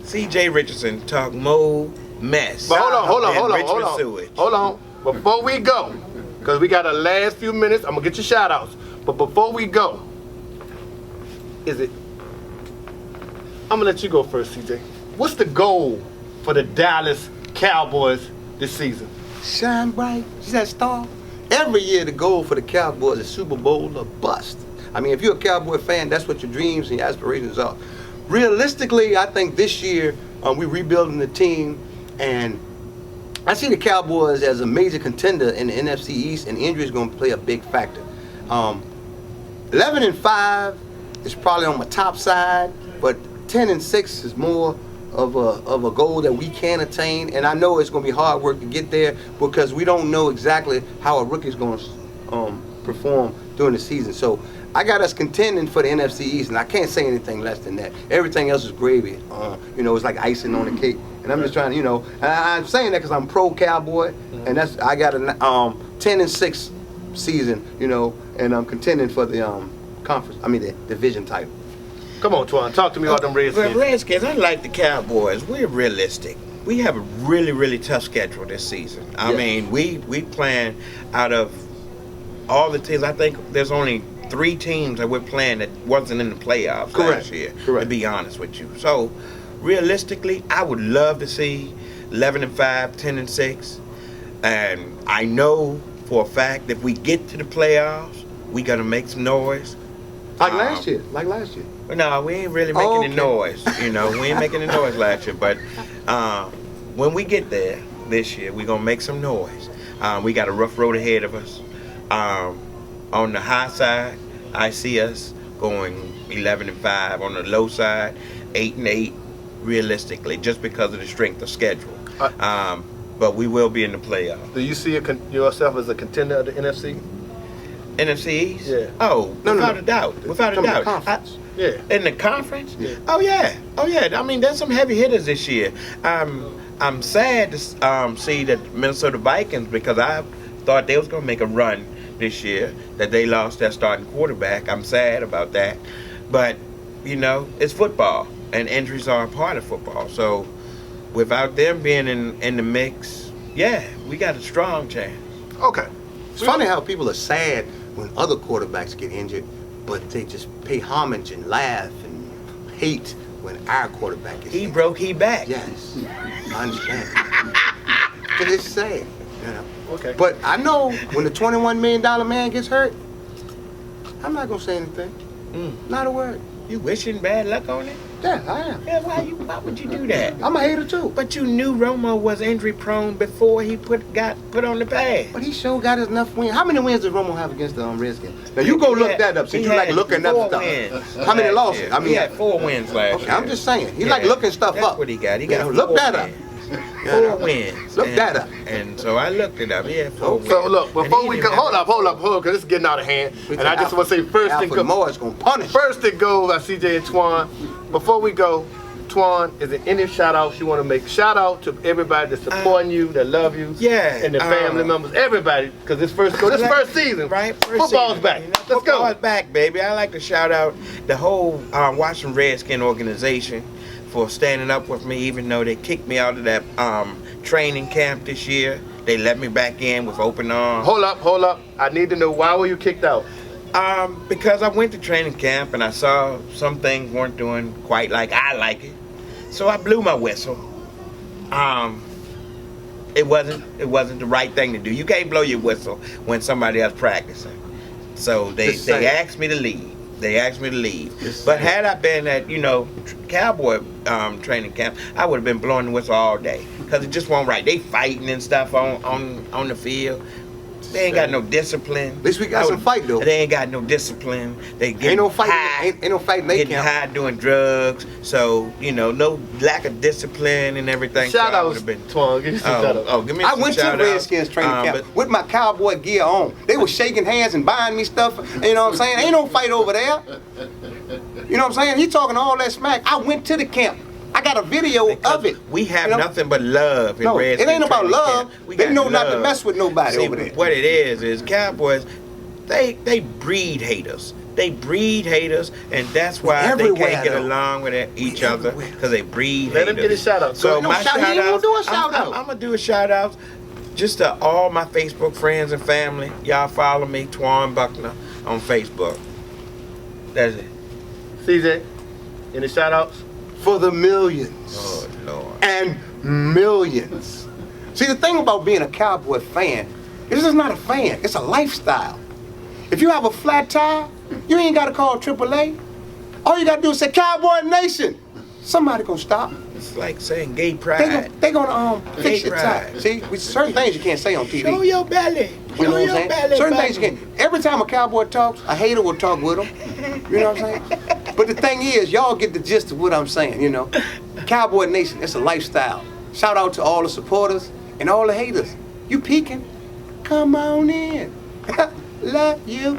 [SPEAKER 2] CJ Richardson talk more mess.
[SPEAKER 1] But hold on. Before we go, because we got the last few minutes, I'm going to get your shout outs. But before we go, I'm going to let you go first, CJ. What's the goal for the Dallas Cowboys this season?
[SPEAKER 3] Shine bright. See that star? every year the goal for the Cowboys is Super Bowl or bust. I mean, if you're a Cowboy fan, that's what your dreams and your aspirations are. Realistically, I think this year we're rebuilding the team, and I see the Cowboys as a major contender in the NFC East, and injury is going to play a big factor. 11-5 is probably on my top side, but 10-6 is more of a goal that we can attain, and I know it's going to be hard work to get there because we don't know exactly how a rookie's going to perform during the season. So I got us contending for the NFC East, and I can't say anything less than that. Everything else is gravy. It's like icing on the cake. And I'm just trying to, and I'm saying that because I'm pro Cowboy, and I got a 10-6 season, and I'm contending for the the division title.
[SPEAKER 1] Come on, Twan, talk to me about them Redskins.
[SPEAKER 2] Well, Redskins, unlike the Cowboys, we're realistic. We have a really, really tough schedule this season. I mean, we plan out of all the teams. I think there's only 3 teams that we're playing that wasn't in the playoffs last year.
[SPEAKER 3] Correct.
[SPEAKER 2] To be honest with you, so realistically, I would love to see 11-5, 10-6, and I know for a fact if we get to the playoffs, we gotta make some noise.
[SPEAKER 3] Like last year.
[SPEAKER 2] No, we ain't really making the noise. We ain't making the noise last year, but when we get there this year, we're gonna make some noise. We got a rough road ahead of us. On the high side, I see us going 11-5. On the low side, 8-8. Realistically, just because of the strength of schedule. But we will be in the playoffs.
[SPEAKER 1] Do you see yourself as a contender of the NFC?
[SPEAKER 2] NFC East?
[SPEAKER 1] Yeah.
[SPEAKER 2] Oh, without a doubt. Without a doubt.
[SPEAKER 3] Conference.
[SPEAKER 2] In the conference?
[SPEAKER 1] Yeah.
[SPEAKER 2] Oh yeah. I mean, there's some heavy hitters this year. I'm sad to see that Minnesota Vikings, because I thought they was gonna make a run this year, that they lost their starting quarterback. I'm sad about that. But it's football, and injuries are a part of football. So without them being in the mix, we got a strong chance.
[SPEAKER 1] Okay.
[SPEAKER 3] It's funny how people are sad when other quarterbacks get injured, but they just pay homage and laugh and hate when our quarterback gets
[SPEAKER 2] He
[SPEAKER 3] injured.
[SPEAKER 2] broke his back.
[SPEAKER 3] Yes, I understand. But it's sad,
[SPEAKER 1] Okay.
[SPEAKER 3] But I know when the $21 million man gets hurt, I'm not gonna say anything. Not a word.
[SPEAKER 2] You wishing bad luck on it?
[SPEAKER 3] Yeah, I am.
[SPEAKER 2] Yeah, why would you do that?
[SPEAKER 3] I'm a hater too.
[SPEAKER 2] But you knew Romo was injury prone before he got put on the pad.
[SPEAKER 3] But he sure got his enough wins. How many wins does Romo have against the Redskins? Now you go look that up since you like looking up stuff. How many losses?
[SPEAKER 2] I mean, he had 4 wins last year.
[SPEAKER 3] I'm just saying. He like looking stuff
[SPEAKER 2] That's
[SPEAKER 3] up.
[SPEAKER 2] what he got. He got 4
[SPEAKER 3] look that up.
[SPEAKER 2] wins. 4 wins.
[SPEAKER 3] Look that up.
[SPEAKER 2] And so I looked it up. Yeah, 4 wins.
[SPEAKER 1] So look, before
[SPEAKER 2] And
[SPEAKER 1] we
[SPEAKER 2] he
[SPEAKER 1] go,
[SPEAKER 2] didn't
[SPEAKER 1] hold up, because this is getting out of hand. And I just want to say first thing
[SPEAKER 3] Alfred Moore is gonna punish.
[SPEAKER 1] First it goes by CJ and TWON. Before we go, TWON, is there any shout outs you want to make? Shout out to everybody that's supporting you, that love you, and the family members, everybody, because this first season,
[SPEAKER 2] right?
[SPEAKER 1] Football's back. Let's go.
[SPEAKER 2] Football's back, baby. I like to shout out the whole Washington Redskin organization for standing up with me, even though they kicked me out of that training camp this year. They let me back in with open arms.
[SPEAKER 1] Hold up. I need to know, why were you kicked out?
[SPEAKER 2] Because I went to training camp and I saw some things weren't doing quite like I like it. So I blew my whistle. It wasn't the right thing to do. You can't blow your whistle when somebody else practicing. So they asked me to leave. But had I been at, Cowboy training camp, I would have been blowing the whistle all day. Because it just wasn't right. They fighting and stuff on the field. They ain't got no discipline.
[SPEAKER 3] At least we got some fight though.
[SPEAKER 2] They ain't got no discipline. They get
[SPEAKER 3] ain't no fighting. Ain't no fighting. They
[SPEAKER 2] getting high doing drugs. So no lack of discipline and everything.
[SPEAKER 1] Shout outs,
[SPEAKER 2] been.
[SPEAKER 1] TWON. Give me some shout outs.
[SPEAKER 2] Give me
[SPEAKER 3] I
[SPEAKER 2] some
[SPEAKER 3] went to the
[SPEAKER 2] shout outs.
[SPEAKER 3] Redskins training camp with my cowboy gear on. They were shaking hands and buying me stuff. You know what I'm saying? Ain't no fight over there. You know what I'm saying? He talking all that smack. I went to the camp. I got a video of it.
[SPEAKER 2] We have nothing but love in Redskins.
[SPEAKER 3] It ain't about love. They know not to
[SPEAKER 2] love.
[SPEAKER 3] mess with nobody over there.
[SPEAKER 2] What it is Cowboys, they breed haters. They breed haters, and that's why they can't get along with each other, because they breed haters.
[SPEAKER 1] Let him get a shout out.
[SPEAKER 2] So my shout out,
[SPEAKER 3] I'm
[SPEAKER 2] gonna do a shout out just to all my Facebook friends and family. Y'all follow me, TWON Buckner, on Facebook. That's it.
[SPEAKER 1] CJ, any shout outs?
[SPEAKER 3] For the millions.
[SPEAKER 2] Oh Lord.
[SPEAKER 3] And millions. See, the thing about being a Cowboy fan, It's just not a fan. It's a lifestyle. If you have a flat tire, you ain't got to call AAA. All you got to do is say, Cowboy Nation. Somebody gonna stop.
[SPEAKER 2] It's like saying gay pride.
[SPEAKER 3] They gonna fix
[SPEAKER 2] Gay
[SPEAKER 3] your tire.
[SPEAKER 2] pride.
[SPEAKER 3] See, certain things you can't say on TV.
[SPEAKER 2] Show your belly.
[SPEAKER 3] You know
[SPEAKER 2] Show
[SPEAKER 3] what I'm
[SPEAKER 2] your
[SPEAKER 3] saying?
[SPEAKER 2] belly.
[SPEAKER 3] Certain things you can't. Every time a cowboy talks, a hater will talk with him. You know what I'm saying? But the thing is, y'all get the gist of what I'm saying, you know. Cowboy Nation, it's a lifestyle. Shout out to all the supporters and all the haters. You peeking? Come on in. Love you.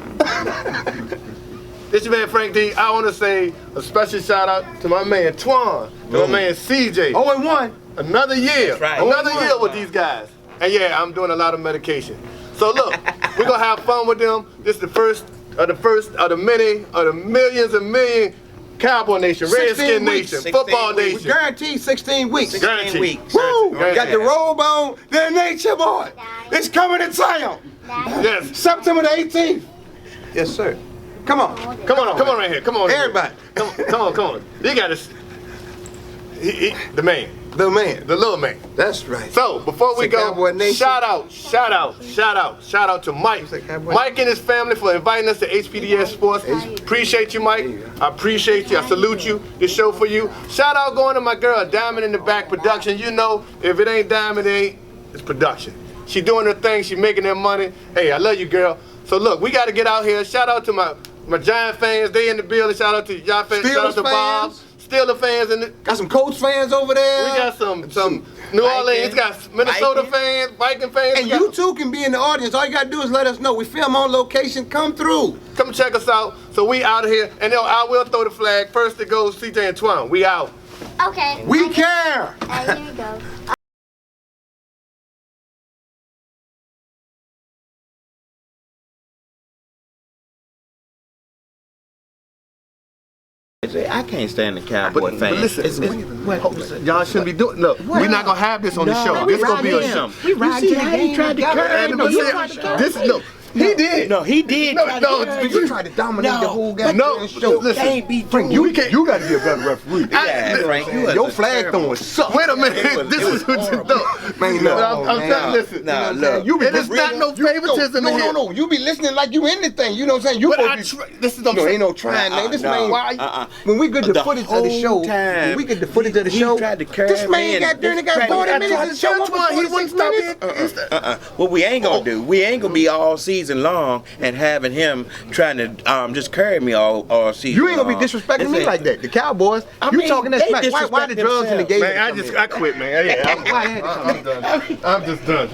[SPEAKER 1] This your man Frank D. I want to say a special shout out to my man TWON, to my man CJ.
[SPEAKER 3] 0-1.
[SPEAKER 1] Another year,
[SPEAKER 2] That's right.
[SPEAKER 1] another year with these guys. And yeah, I'm doing a lot of medication. So look, we're gonna have fun with them. This is the first of the many of the millions and million Cowboy Nation,
[SPEAKER 3] 16
[SPEAKER 1] Redskin
[SPEAKER 3] weeks.
[SPEAKER 1] Nation, Football
[SPEAKER 2] weeks.
[SPEAKER 1] Nation.
[SPEAKER 3] Guaranteed 16 weeks.
[SPEAKER 2] 16
[SPEAKER 1] Guaranteed.
[SPEAKER 2] weeks.
[SPEAKER 3] Woo!
[SPEAKER 1] Guaranteed.
[SPEAKER 3] Got the robe on, the nature boy. It's coming to town.
[SPEAKER 1] Yes.
[SPEAKER 3] September the 18th. Yes, sir. Come on.
[SPEAKER 1] Come on right here. Come on.
[SPEAKER 3] Everybody.
[SPEAKER 1] Come on. You got this. The man.
[SPEAKER 3] The man.
[SPEAKER 1] The little man.
[SPEAKER 3] That's right.
[SPEAKER 1] So before we
[SPEAKER 3] It's a Cowboy
[SPEAKER 1] go,
[SPEAKER 3] Nation.
[SPEAKER 1] shout out to Mike.
[SPEAKER 3] It's a Cowboy
[SPEAKER 1] Mike and his family for inviting us to HPDS Sports. Appreciate you, Mike. I appreciate you. I salute you. This show for you. Shout out going to my girl, Diamond in the Back Production. You know, if it ain't Diamond, it's production. She doing her thing. She making her money. Hey, I love you, girl. So look, we got to get out here. Shout out to my Giant fans. They in the building. Shout out to y'all fans. Shout out to
[SPEAKER 3] Steelers
[SPEAKER 1] Bob.
[SPEAKER 3] fans.
[SPEAKER 1] Steelers fans in the.
[SPEAKER 3] Got some Colts fans over there.
[SPEAKER 1] We got some New Orleans, got Minnesota
[SPEAKER 2] Viking.
[SPEAKER 1] fans, Viking fans.
[SPEAKER 3] And
[SPEAKER 1] we got-
[SPEAKER 3] you too can be in the audience. All you gotta do is let us know. We film on location. Come through.
[SPEAKER 1] Come check us out. So we out of here. And then I will throw the flag. First it goes CJ and TWON. We out.
[SPEAKER 6] Okay.
[SPEAKER 3] We care.
[SPEAKER 6] Here we go.
[SPEAKER 2] I can't stand the Cowboy fans.
[SPEAKER 1] Listen, y'all shouldn't be doing. Look, we're not gonna have this on the show. This gonna be a show.
[SPEAKER 2] We ride to the game. He tried to carry him.
[SPEAKER 1] This no. He did.
[SPEAKER 2] No, he did.
[SPEAKER 1] No,
[SPEAKER 2] try
[SPEAKER 1] no,
[SPEAKER 2] to carry
[SPEAKER 1] you
[SPEAKER 2] him.
[SPEAKER 3] tried to dominate the whole
[SPEAKER 1] No,
[SPEAKER 3] goddamn show.
[SPEAKER 1] listen.
[SPEAKER 2] Can't be
[SPEAKER 3] Frank,
[SPEAKER 2] doing
[SPEAKER 3] you got to be a better referee.
[SPEAKER 2] Yeah, Frank, you
[SPEAKER 3] Your flag throwing sucks.
[SPEAKER 1] Wait a minute.
[SPEAKER 2] It was-
[SPEAKER 1] This
[SPEAKER 2] it
[SPEAKER 1] is
[SPEAKER 2] was
[SPEAKER 1] what you
[SPEAKER 2] horrible.
[SPEAKER 1] know.
[SPEAKER 3] Man, no,
[SPEAKER 1] I'm
[SPEAKER 3] man.
[SPEAKER 1] telling. Listen.
[SPEAKER 2] Nah, look.
[SPEAKER 3] You be
[SPEAKER 1] It is not no favoritism in here.
[SPEAKER 3] No. You be listening like you in the thing. You know what I'm saying? You
[SPEAKER 1] But
[SPEAKER 3] supposed to be.
[SPEAKER 1] this is what I'm
[SPEAKER 3] No,
[SPEAKER 1] saying.
[SPEAKER 3] ain't no trying, man. This man,
[SPEAKER 2] Uh-uh.
[SPEAKER 3] when we get the footage of the show,
[SPEAKER 2] whole time,
[SPEAKER 3] when we get the footage of the
[SPEAKER 2] he
[SPEAKER 3] show,
[SPEAKER 2] tried to carry
[SPEAKER 3] this
[SPEAKER 2] me
[SPEAKER 3] man
[SPEAKER 2] in.
[SPEAKER 3] got there and got
[SPEAKER 2] This
[SPEAKER 3] 40
[SPEAKER 2] tried
[SPEAKER 3] minutes
[SPEAKER 2] to
[SPEAKER 3] of the show.
[SPEAKER 1] Tell Twan he wouldn't stop it.
[SPEAKER 2] What we ain't gonna do, we ain't gonna be all season long and having him trying to just carry me all season.
[SPEAKER 3] You ain't gonna be
[SPEAKER 2] long.
[SPEAKER 3] disrespecting me
[SPEAKER 2] It's
[SPEAKER 3] like that. The Cowboys,
[SPEAKER 2] I
[SPEAKER 3] you
[SPEAKER 2] mean,
[SPEAKER 3] talking that
[SPEAKER 2] they
[SPEAKER 3] smack. Why the
[SPEAKER 2] disrespect
[SPEAKER 3] drugs and the gays?
[SPEAKER 1] Man, I quit, man. Yeah, I'm done. I'm just done.